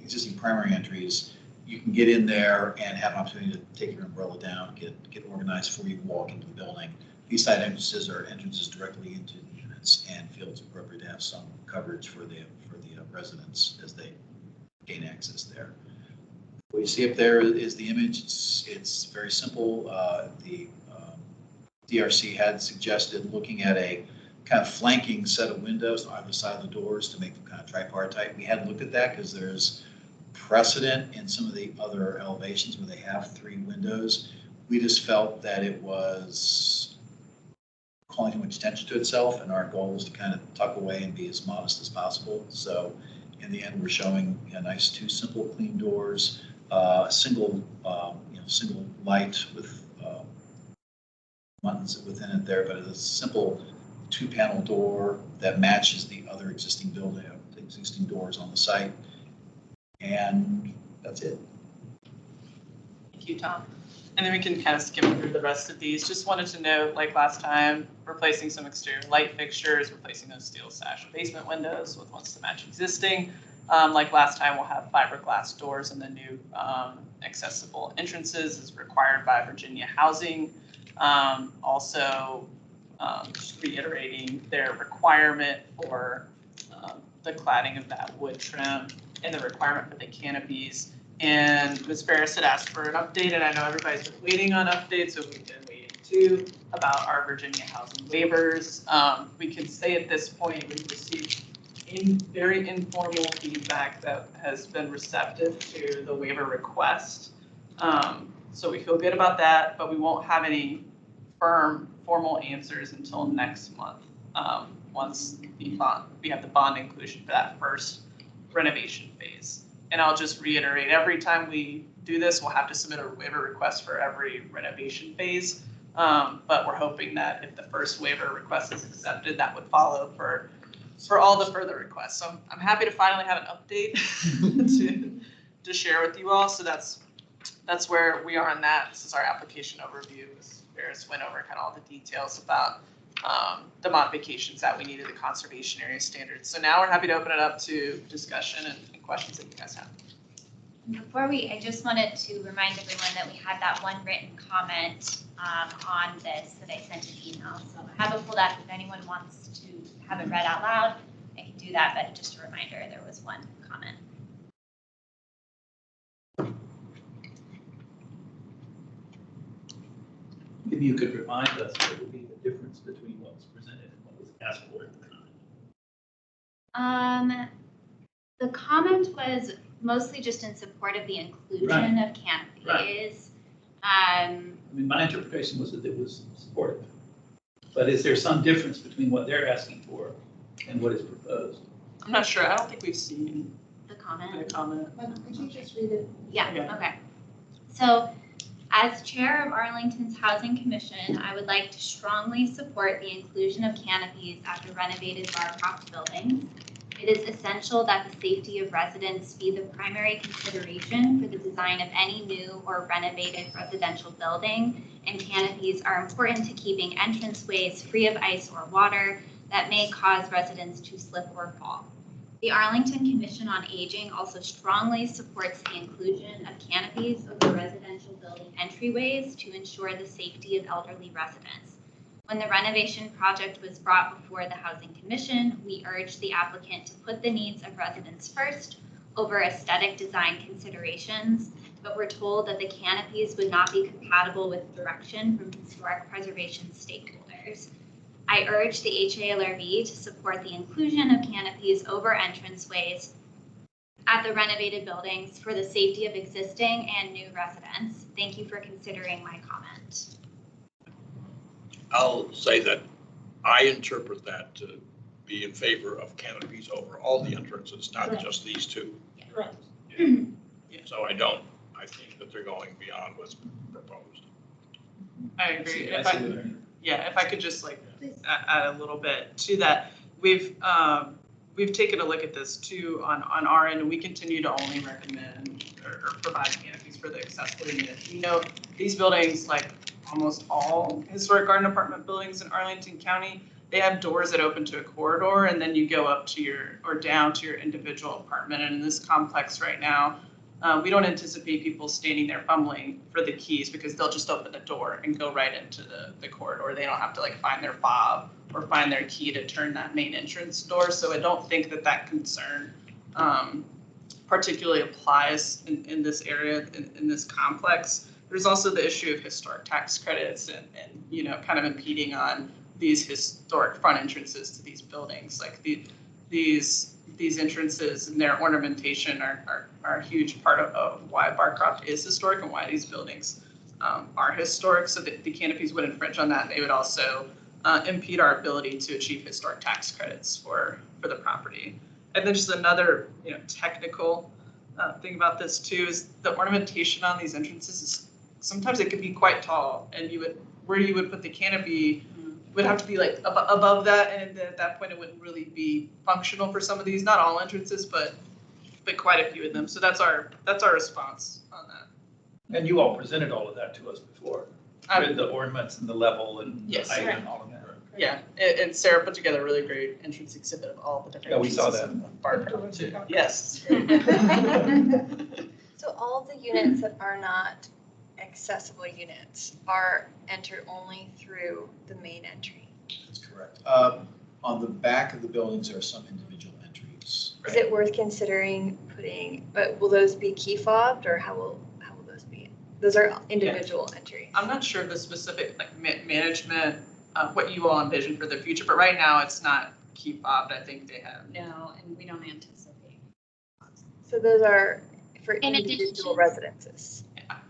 existing primary entries, you can get in there and have an opportunity to take your umbrella down, get organized before you walk into the building. These side entrances are entrances directly into the units, and feel it's appropriate to have some coverage for the residents as they gain access there. What you see up there is the image. It's very simple. The DRC had suggested looking at a kind of flanking set of windows on either side of the doors to make them kind of tripartite. We hadn't looked at that because there's precedent in some of the other elevations where they have 3 windows. We just felt that it was calling too much attention to itself, and our goal was to kind of tuck away and be as modest as possible. So in the end, we're showing a nice 2 simple clean doors, single light with buttons within it there, but it's a simple 2-panel door that matches the other existing building, the existing doors on the site. And that's it. Thank you, Tom. And then we can kind of skim through the rest of these. Just wanted to note, like last time, replacing some exterior light fixtures, replacing those steel sash basement windows with ones to match existing. Like last time, we'll have fiberglass doors in the new accessible entrances as required by Virginia Housing. Also, just reiterating their requirement for the cladding of that wood trim and the requirement for the canopies. And Ms. Ferris had asked for an update, and I know everybody's been waiting on updates, so we've been waiting too, about our Virginia housing waivers. We can say at this point, we've received very informal feedback that has been receptive to the waiver request. So we feel good about that, but we won't have any formal answers until next month, once we have the bond inclusion for that first renovation phase. And I'll just reiterate, every time we do this, we'll have to submit a waiver request for every renovation phase. But we're hoping that if the first waiver request is accepted, that would follow for all the further requests. So I'm happy to finally have an update to share with you all. So that's where we are on that. This is our application overview. Ferris went over kind of all the details about the modifications that we needed, the conservation area standards. So now we're happy to open it up to discussion and questions that you guys have. Before I just wanted to remind everyone that we had that one written comment on this that I sent an email. So I have it pulled up if anyone wants to have it read out loud. I can do that, but just a reminder, there was one comment. Maybe you could remind us what would be the difference between what was presented and what was asked for at the time. The comment was mostly just in support of the inclusion of canopies. I mean, my interpretation was that it was supportive. But is there some difference between what they're asking for and what is proposed? I'm not sure. I don't think we've seen the comment. Could you just read it? Yeah, okay. So as chair of Arlington's Housing Commission, I would like to strongly support the inclusion of canopies at the renovated Barcroft buildings. It is essential that the safety of residents be the primary consideration for the design of any new or renovated residential building, and canopies are important to keeping entranceways free of ice or water that may cause residents to slip or fall. The Arlington Commission on Aging also strongly supports the inclusion of canopies over residential building entryways to ensure the safety of elderly residents. When the renovation project was brought before the Housing Commission, we urged the applicant to put the needs of residents first over aesthetic design considerations, but were told that the canopies would not be compatible with direction from historic preservation stakeholders. I urge the HALRB to support the inclusion of canopies over entranceways at the renovated buildings for the safety of existing and new residents. Thank you for considering my comment. I'll say that I interpret that to be in favor of canopies over all the entrances, not just these two. Correct. So I think that they're going beyond what's proposed. I agree. If I could just add a little bit to that, we've taken a look at this too on our end, and we continue to only recommend or provide canopies for the accessible units. You know, these buildings, like almost all historic garden apartment buildings in Arlington County, they have doors that open to a corridor, and then you go up to down to your individual apartment. And in this complex right now, we don't anticipate people standing there fumbling for the keys because they'll just open the door and go right into the corridor. They don't have to find their fob or find their key to turn that main entrance door. So I don't think that concern particularly applies in this area, in this complex. There's also the issue of historic tax credits and kind of impeding on these historic front entrances to these buildings. Like these entrances and their ornamentation are a huge part of why Barcroft is historic and why these buildings are historic. So the canopies would infringe on that. They would also impede our ability to achieve historic tax credits for the property. And then just another technical thing about this too is the ornamentation on these entrances is sometimes it could be quite tall, and where you would put the canopy would have to be above that, and at that point it wouldn't really be functional for some of these, not all entrances, but quite a few of them. So that's our response on that. And you all presented all of that to us before, with the ornaments and the level and the Yes. height and all of that. Yeah, and Sarah put together a really great entrance exhibit of all the different. Yeah, we saw entrances that. and bar code too. Yes. So all the units that are not accessible units are entered only through the main entry. That's correct. On the back of the buildings, there are some individual entries. Is it worth considering putting, but will those be key fobbed or how will those be? Those are individual entries. I'm not sure of the specific like management, what you all envision for the future, but right now it's not key fobbed. I think they have. No, and we don't anticipate. So those are for In individual addition- residences.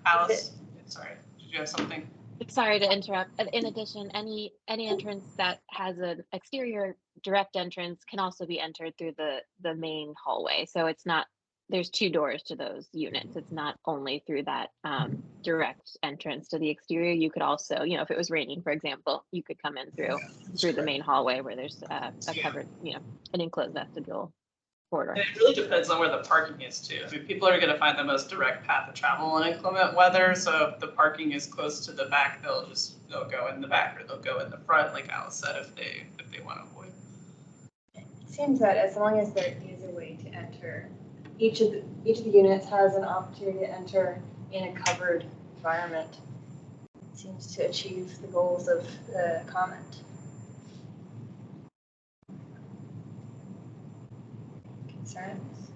Alice, sorry, did you have something? Sorry to interrupt. In addition, any entrance that has an exterior direct entrance can also be entered through the main hallway. So it's not, there's two doors to those units. It's not only through that direct entrance to the exterior. You could also, you know, if it was raining, for example, you could come in through the main hallway where there's a covered, you know, an enclosed vestibule corridor. And it really depends on where the parking is too. I mean, people are gonna find the most direct path of travel in inclement weather. So if the parking is close to the back, they'll go in the back or they'll go in the front, like Alice said, if they want to avoid. It seems that as long as there is a way to enter, each of the units has an opportunity to enter in a covered environment. It seems to achieve the goals of the comment. Concerns?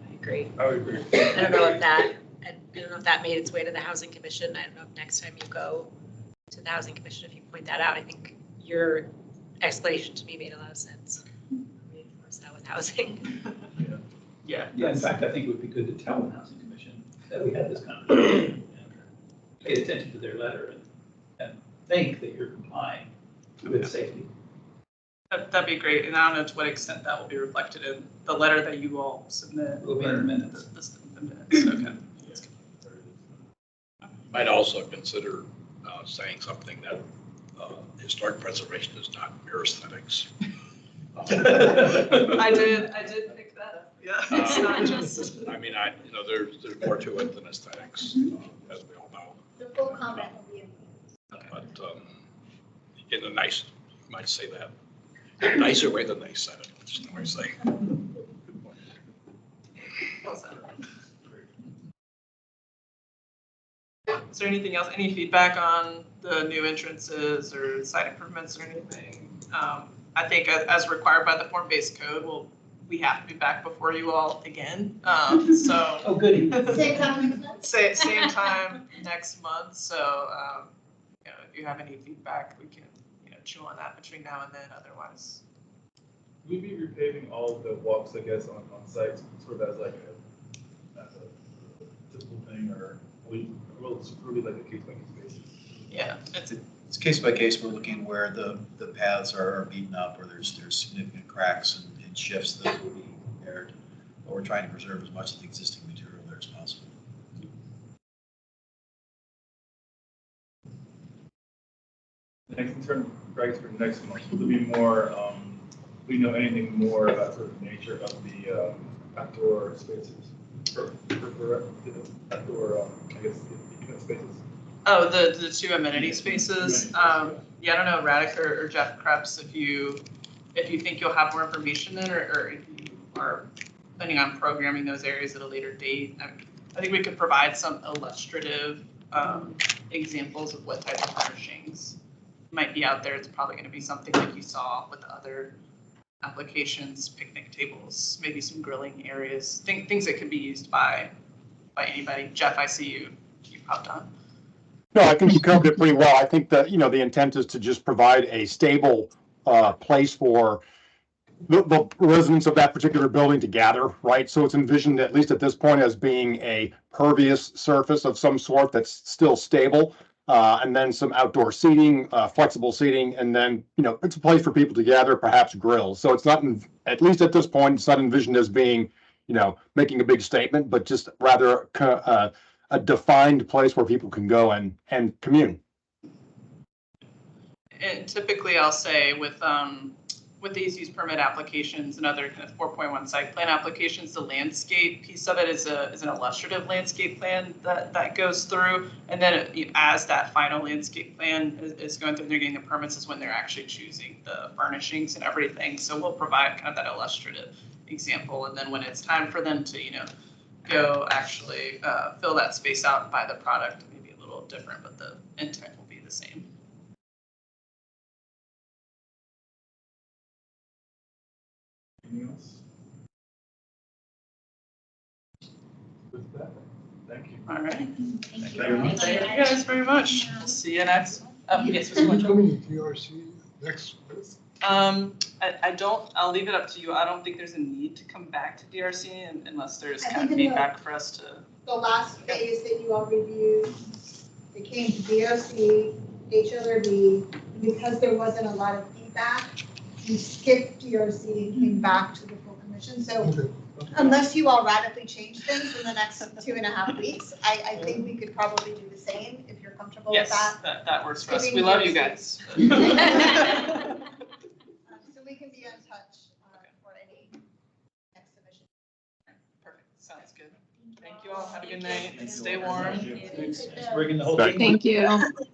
I agree. I would agree. I don't know if that made its way to the housing commission. I don't know if next time you go to the housing commission, if you point that out. I think your explanation to me made a lot of sense. Reinforce that with housing. Yeah. Yeah, in fact, I think it would be good to tell the housing commission that we had this conversation and pay attention to their letter and think that you're complying with safety. That'd be great. And I don't know to what extent that will be reflected in the letter that you all submit. Will be in the minutes. The minutes, okay. Might also consider saying something that historic preservation is not mere aesthetics. I did pick that up. Yeah, it's not just. I mean, there's more to it than aesthetics, as we all know. The full comment will be in. But in a nice, you might say that, in a nicer way than they said it. Just the way I say. Well said. Is there anything else, any feedback on the new entrances or site improvements or anything? I think as required by the form-based code, we have to be back before you all again. So. Oh, goody. Same time next month? Same time next month. So, if you have any feedback, we can, chew on that between now and then. Otherwise. We'd be repaving all of the walks, I guess, on site, sort of as a typical thing, or will it really like a case by case basis? Yeah, It's case by case. We're looking where the paths are beaten up, or there's significant cracks and shifts that will be repaired. But we're trying to preserve as much of the existing material there as possible. Next, in terms of Greg's for next month, will there be more, we know anything more about sort of nature of the outdoor spaces? For outdoor, I guess, event spaces? Oh, the two amenity spaces. Yeah, I don't know, Radic or Jeff Krebs, if you think you'll have more information then, or if you are planning on programming those areas at a later date. I think we could provide some illustrative examples of what type of furnishings might be out there. It's probably going to be something like you saw with other applications, picnic tables, maybe some grilling areas, things that can be used by anybody. Jeff, I see you popped on. No, I think you covered it pretty well. I think that, the intent is to just provide a stable place for the residents of that particular building to gather, right? So it's envisioned, at least at this point, as being a pervious surface of some sort that's still stable. And then some outdoor seating, flexible seating, and then, it's a place for people to gather, perhaps grill. So it's not, at least at this point, it's not envisioned as being, making a big statement, but just rather a defined place where people can go and commune. And typically I'll say with with these use permit applications and other kind of 4.1 site plan applications, the landscape piece of it is an illustrative landscape plan that goes through. And then as that final landscape plan is going through, they're getting the permits is when they're actually choosing the furnishings and everything. So we'll provide kind of that illustrative example. And then when it's time for them to, go actually fill that space out and buy the product, it may be a little different, but the intent will be the same. Anything else? With that, thank you. All right. Thank you. Thank you guys very much. We'll see you next. Yes, Are you Mr. coming to DRC next month? I don't, I'll leave it up to you. I don't think there's a need to come back to DRC unless there's I kind of think in the- feedback for us to. The last phase that you all reviewed, it came to DRC, HLRB, because there wasn't a lot of feedback, you skipped DRC and came back to the full commission. So Okay. unless you all radically change things in the next 2.5 weeks, I think we could probably do the same if you're comfortable with Yes, that. that works for us. Skipping We love you DRC. guys. So we can be in touch for any next submission. Perfect, sounds good. Thank you all. Have a good night. Stay warm. Thanks for bringing the whole team. Thank you.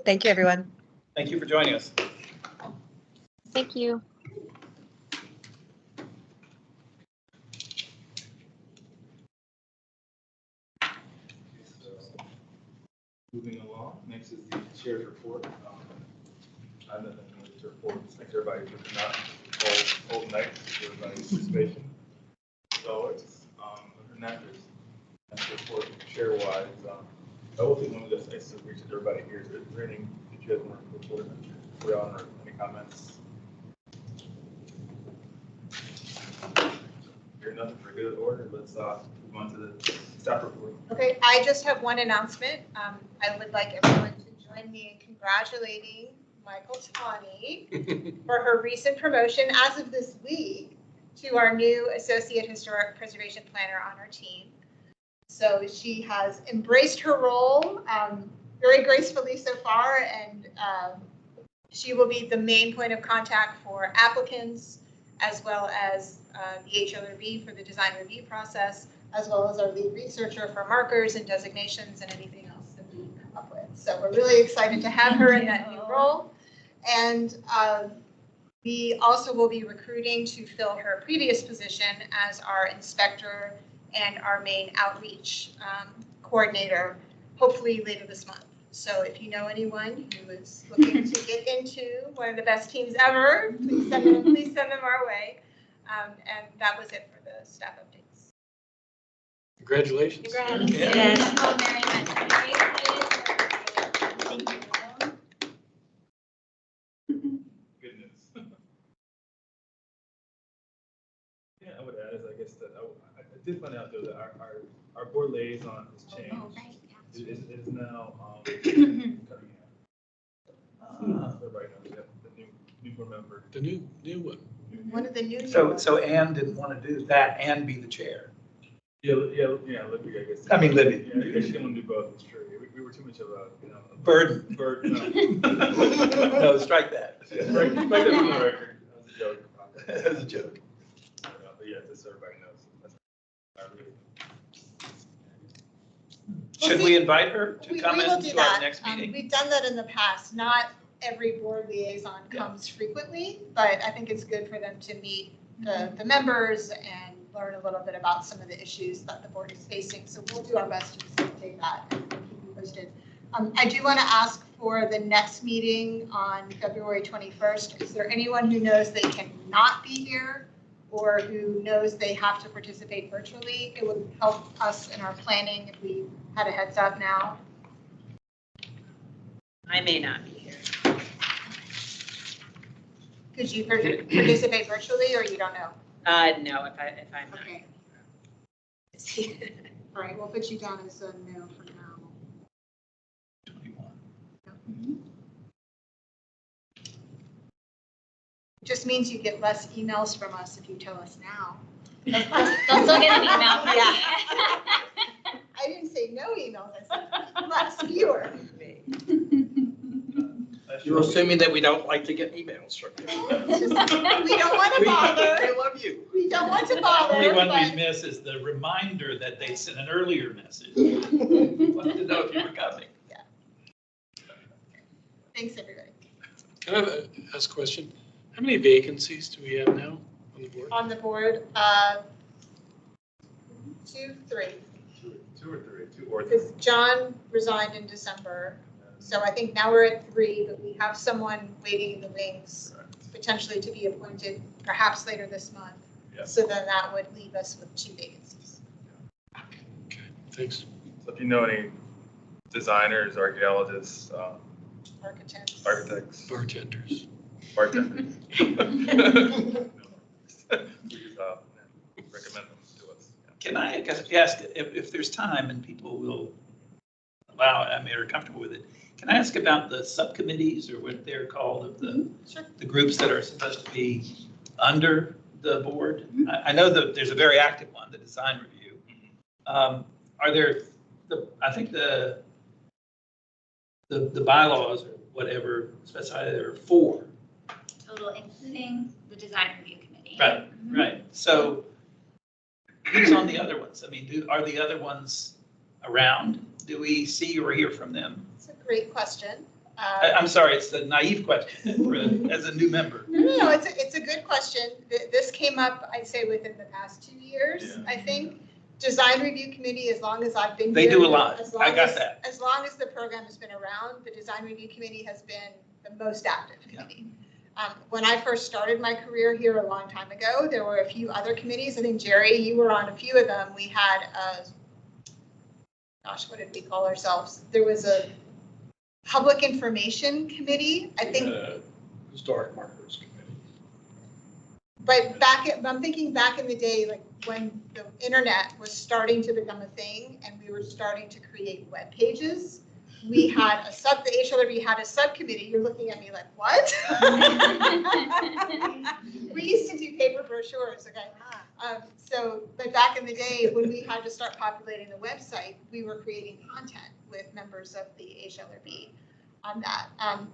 Thank you, everyone. Thank you for joining us. Thank you. Moving along, next is the chair's report. I'm not going to report. Thanks everybody for coming out whole night, everybody's participation. As always, other than that, there's a report chair-wise. I will think one of this, I just reached to everybody here. Is there anything that you guys want to report on or any comments? Hear nothing for good order. Let's move on to the staff report. Okay, I just have one announcement. I would like everyone to join me in congratulating Michael Tawny for her recent promotion as of this week to our new Associate Historic Preservation Planner on our team. So she has embraced her role very gracefully so far, and she will be the main point of contact for applicants, as well as the HLRB for the design review process, as well as our lead researcher for markers and designations and anything else that we come up with. So we're really excited to have her in that new role. And we also will be recruiting to fill her previous position as our inspector and our main outreach coordinator, hopefully later this month. So if you know anyone who is looking to get into one of the best teams ever, please send them our way. And that was it for the staff updates. Congratulations. Thank you all very much. Have a great day. Thank you. Good news. Yeah, I would add is I guess that I did find out though that our board liaison has changed. Oh, right, yeah. It is now cutting out. Everybody knows that the new board member. The new one. One of the new. So Ann didn't want to do that and be the chair. Yeah, Libby, I guess. I mean, Libby. Yeah, I guess she didn't want to do both. It's true. We were too much of a a Burden. Burden. No, strike that. Yeah, strike that from the record. That was a joke. That was a joke. But yeah, just so everybody knows. That's Should we invite her to We come will do into our that. next meeting? We've done that in the past. Not every board liaison comes frequently, but I think it's good for them to meet the members and learn a little bit about some of the issues that the board is facing. So we'll do our best to facilitate that and keep you posted. I do want to ask for the next meeting on February 21st. Is there anyone who knows they cannot be here or who knows they have to participate virtually? It would help us in our planning if we had a heads up now. I may not be here. Could you participate virtually or you don't know? No, if I'm not. Okay. All right, we'll put you down as a no for now. 21. Just means you get less emails from us if you tell us now. They'll still get an email from Yeah. me. I didn't say no emails, I said less, fewer. I You're assuming that we don't like to get emails from you. We don't want to bother. We love you. We don't want to The bother, only one but we miss is the reminder that they sent an earlier message. We wanted to know if you were coming. thanks, everybody. Can I ask a question? How many vacancies do we have now on the board? On the board, 2, 3. Two or three. Because John resigned in December, so I think now we're at 3, but we have someone waiting in the wings, potentially to be appointed perhaps later this month. Yeah. So then that would leave us with 2 vacancies. Okay, thanks. So if you know any designers, archaeologists, Architects. architects, Bartenders. bartenders. Please recommend them to us. Can I ask if there's time and people will allow it, I mean, are comfortable with it? Can I ask about the subcommittees or what they're called of the groups that are supposed to be under the board? I know that there's a very active one, the design review. Are there, I think the bylaws or whatever specify there are 4. Total, including the design review committee. Right, right. So who's on the other ones? I mean, are the other ones around? Do we see or hear from them? It's a great question. I'm sorry, it's a naive question as a new member. No, it's a good question. This came up, I'd say, within the past 2 years, I think. Design review committee, as long as I've been They here. do a lot. as long I got as- that. As long as the program has been around, the design review committee has been the most active committee. When I first started my career here a long time ago, there were a few other committees. I think, Jerry, you were on a few of them. We had, gosh, what did we call ourselves? There was a public information committee, I think. Historic markers committee. But I'm thinking back in the day, like when the internet was starting to become a thing and we were starting to create web pages, we had the HLRB had a subcommittee. You're looking at me like, what? We used to do paper brochures, okay? But back in the day when we had to start populating the website, we were creating content with members of the HLRB on that.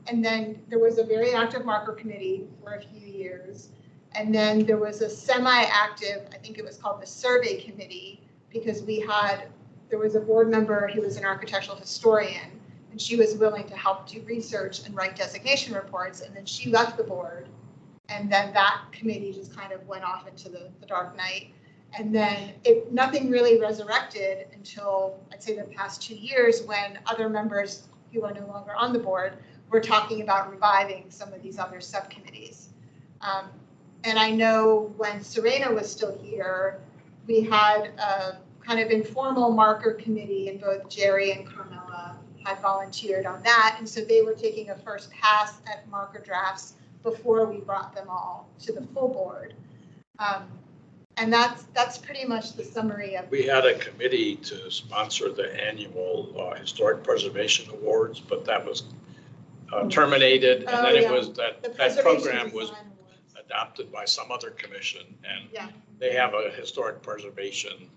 And then there was a very active marker committee for a few years. And then there was a semi-active, I think it was called the survey committee, because there was a board member who was an architectural historian, and she was willing to help do research and write designation reports. And then she left the board. And then that committee just kind of went off into the dark night. And then nothing really resurrected until, I'd say, the past 2 years, when other members who are no longer on the board were talking about reviving some of these other subcommittees. And I know when Serena was still here, we had a kind of informal marker committee, and both Jerry and Carmela had volunteered on that. And so they were taking a first pass at marker drafts before we brought them all to the full board. And that's pretty much the summary of. We had a committee to sponsor the annual Historic Preservation Awards, but that was terminated. And then it was that program was adopted by some other commission, and they have a historic preservation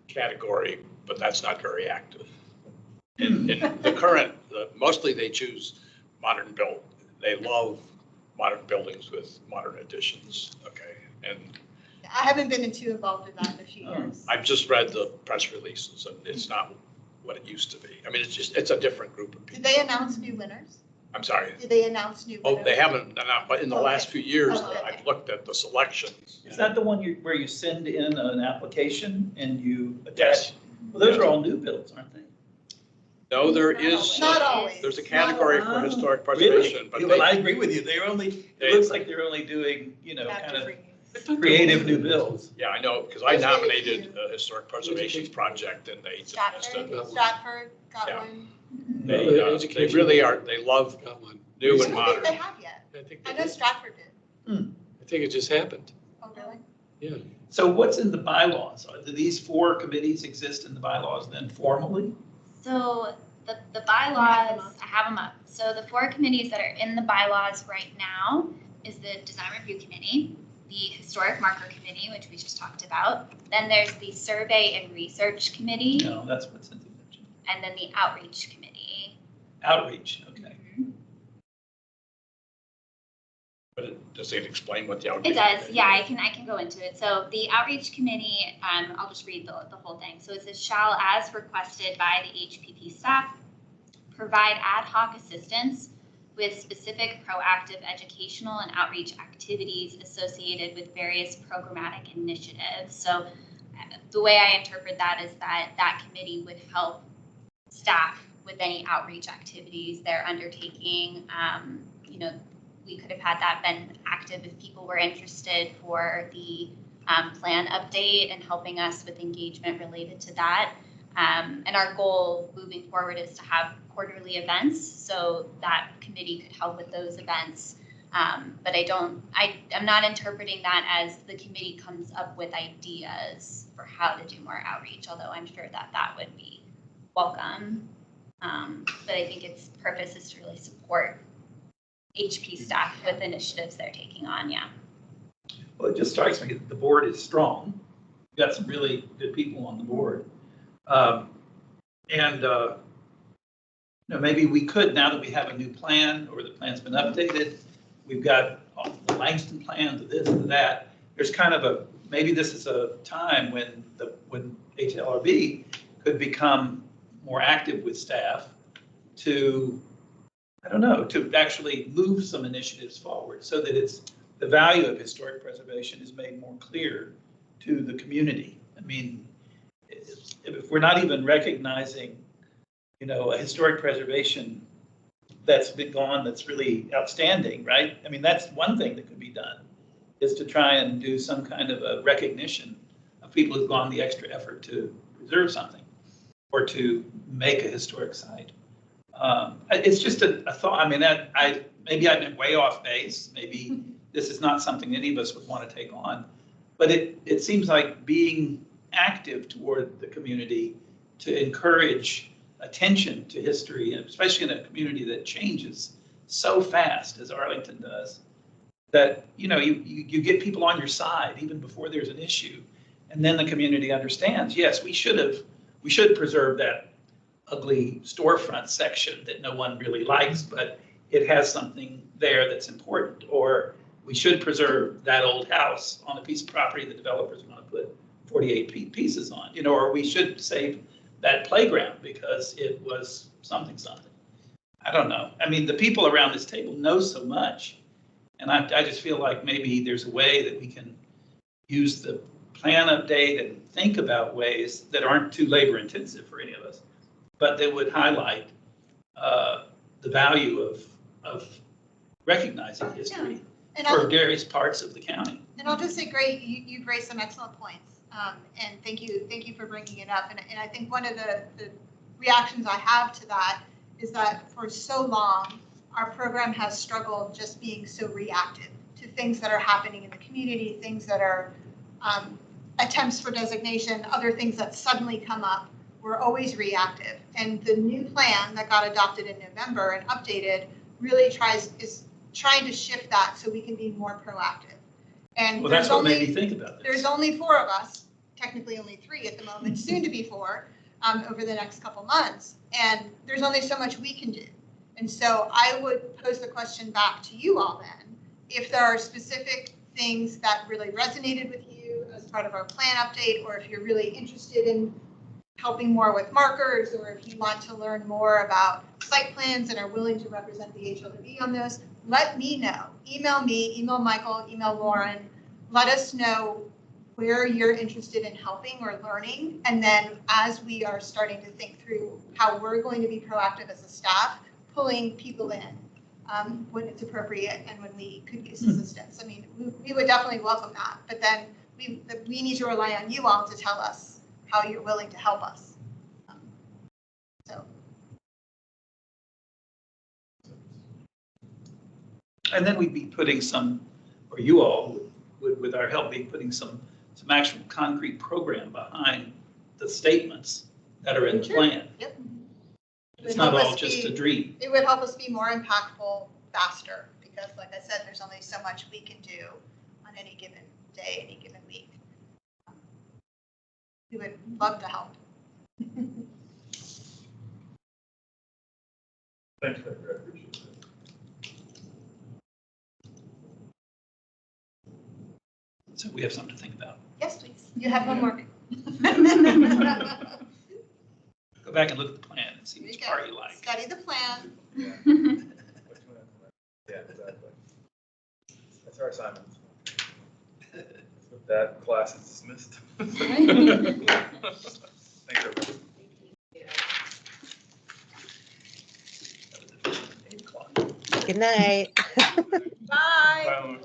category, but that's not very active. In the current, mostly they choose modern built. They love modern buildings with modern additions. Okay, and I haven't been too involved in that in a few years. I've just read the press releases, and it's not what it used to be. I mean, it's a different group of people. Did they announce new winners? I'm sorry. Did they announce new winners? Oh, they haven't, but in the last few years, Okay. I've looked at the selections. Is that the one where you send in an application and you attach? Yes. Well, those are all new builds, aren't they? No, there is. Not always. There's a category for historic Really? preservation, but Well, I agree with you. It looks like they're only doing, kind of creative new builds. Yeah, I know, because I nominated a historic preservation project and they dismissed it. Stratford got Yeah. one. They really are, they love Got one. new I and don't think modern. they have yet. I know Stratford did. I think it just happened. Oh, really? Yeah. So what's in the bylaws? Do these 4 committees exist in the bylaws then formally? So the bylaws, I have them up. So the 4 committees that are in the bylaws right now is the design review committee, the historic marker committee, which we just talked about. Then there's the survey and research committee, No, that's what's in the and then the outreach committee. outreach, okay. But does it explain what the outreach? It does, yeah, I can go into it. So the outreach committee, I'll just read the whole thing. So it says, shall, as requested by the HPP staff, provide ad hoc assistance with specific proactive educational and outreach activities associated with various programmatic initiatives. So the way I interpret that is that that committee would help staff with any outreach activities they're undertaking. You know, we could have had that been active if people were interested for the plan update and helping us with engagement related to that. And our goal moving forward is to have quarterly events, so that committee could help with those events. But I'm not interpreting that as the committee comes up with ideas for how to do more outreach, although I'm sure that that would be welcome. But I think its purpose is to really support HP staff with initiatives they're taking on, yeah. Well, it just strikes me that the board is strong. We've got some really good people on the board. You know, maybe we could, now that we have a new plan or the plan's been updated, we've got the Langston plan, the this and that. There's kind of maybe this is a time when HLRB could become more active with staff to, I don't know, to actually move some initiatives forward so that the value of historic preservation is made more clear to the community. I mean, if we're not even recognizing, you know, a historic preservation that's been gone, that's really outstanding, right? I mean, that's one thing that could be done, is to try and do some kind of a recognition of people who've gone the extra effort to preserve something or to make a historic site. It's just a thought. I mean, maybe I've been way off base. Maybe this is not something any of us would want to take on, but it seems like being active toward the community to encourage attention to history, and especially in a community that changes so fast as Arlington does, that, you know, you get people on your side even before there's an issue. And then the community understands, yes, we should preserve that ugly storefront section that no one really likes, but it has something there that's important. Or we should preserve that old house on a piece of property the developers want to put 48 pieces on, you know, or we should save that playground because it was something. I don't know. I mean, the people around this table know so much. And I just feel like maybe there's a way that we can use the plan update and think about ways that aren't too labor intensive for any of us, but that would highlight the value of recognizing history for various parts of the county. And I'll just say, great, you've raised some excellent points. And thank you for bringing it up. And I think one of the reactions I have to that is that for so long, our program has struggled just being so reactive to things that are happening in the community, things that are attempts for designation, other things that suddenly come up. We're always reactive. And the new plan that got adopted in November and updated really is trying to shift that so we can be more proactive. And well, that's what made me think about this. There's only 4 of us, technically only 3 at the moment, soon to be 4 over the next couple months. And there's only so much we can do. And so I would pose the question back to you all then, if there are specific things that really resonated with you as part of our plan update, or if you're really interested in helping more with markers, or if you want to learn more about site plans and are willing to represent the HLW on those, let me know. Email me, email Michael, email Lauren. Let us know where you're interested in helping or learning. And then as we are starting to think through how we're going to be proactive as a staff, pulling people in when it's appropriate and when we could use assistance. I mean, we would definitely welcome that, but then we need to rely on you all to tell us how you're willing to help us. And then we'd be putting some, or you all would, with our help, be putting some actual concrete program behind the statements that are in the plan. Yep. It's not all just a dream. It would help us be more impactful faster because, like I said, there's only so much we can do on any given day, any given week. We would love to help. Thanks, I appreciate it. So we have something to think about. Yes, please. You have homework. Go back and look at the plan and see which Okay. part you like. Study the plan. Yeah, exactly. That's our assignment. With that, class is dismissed. Thanks, everybody. That was at 8 o'clock. Good night. Bye. Bye.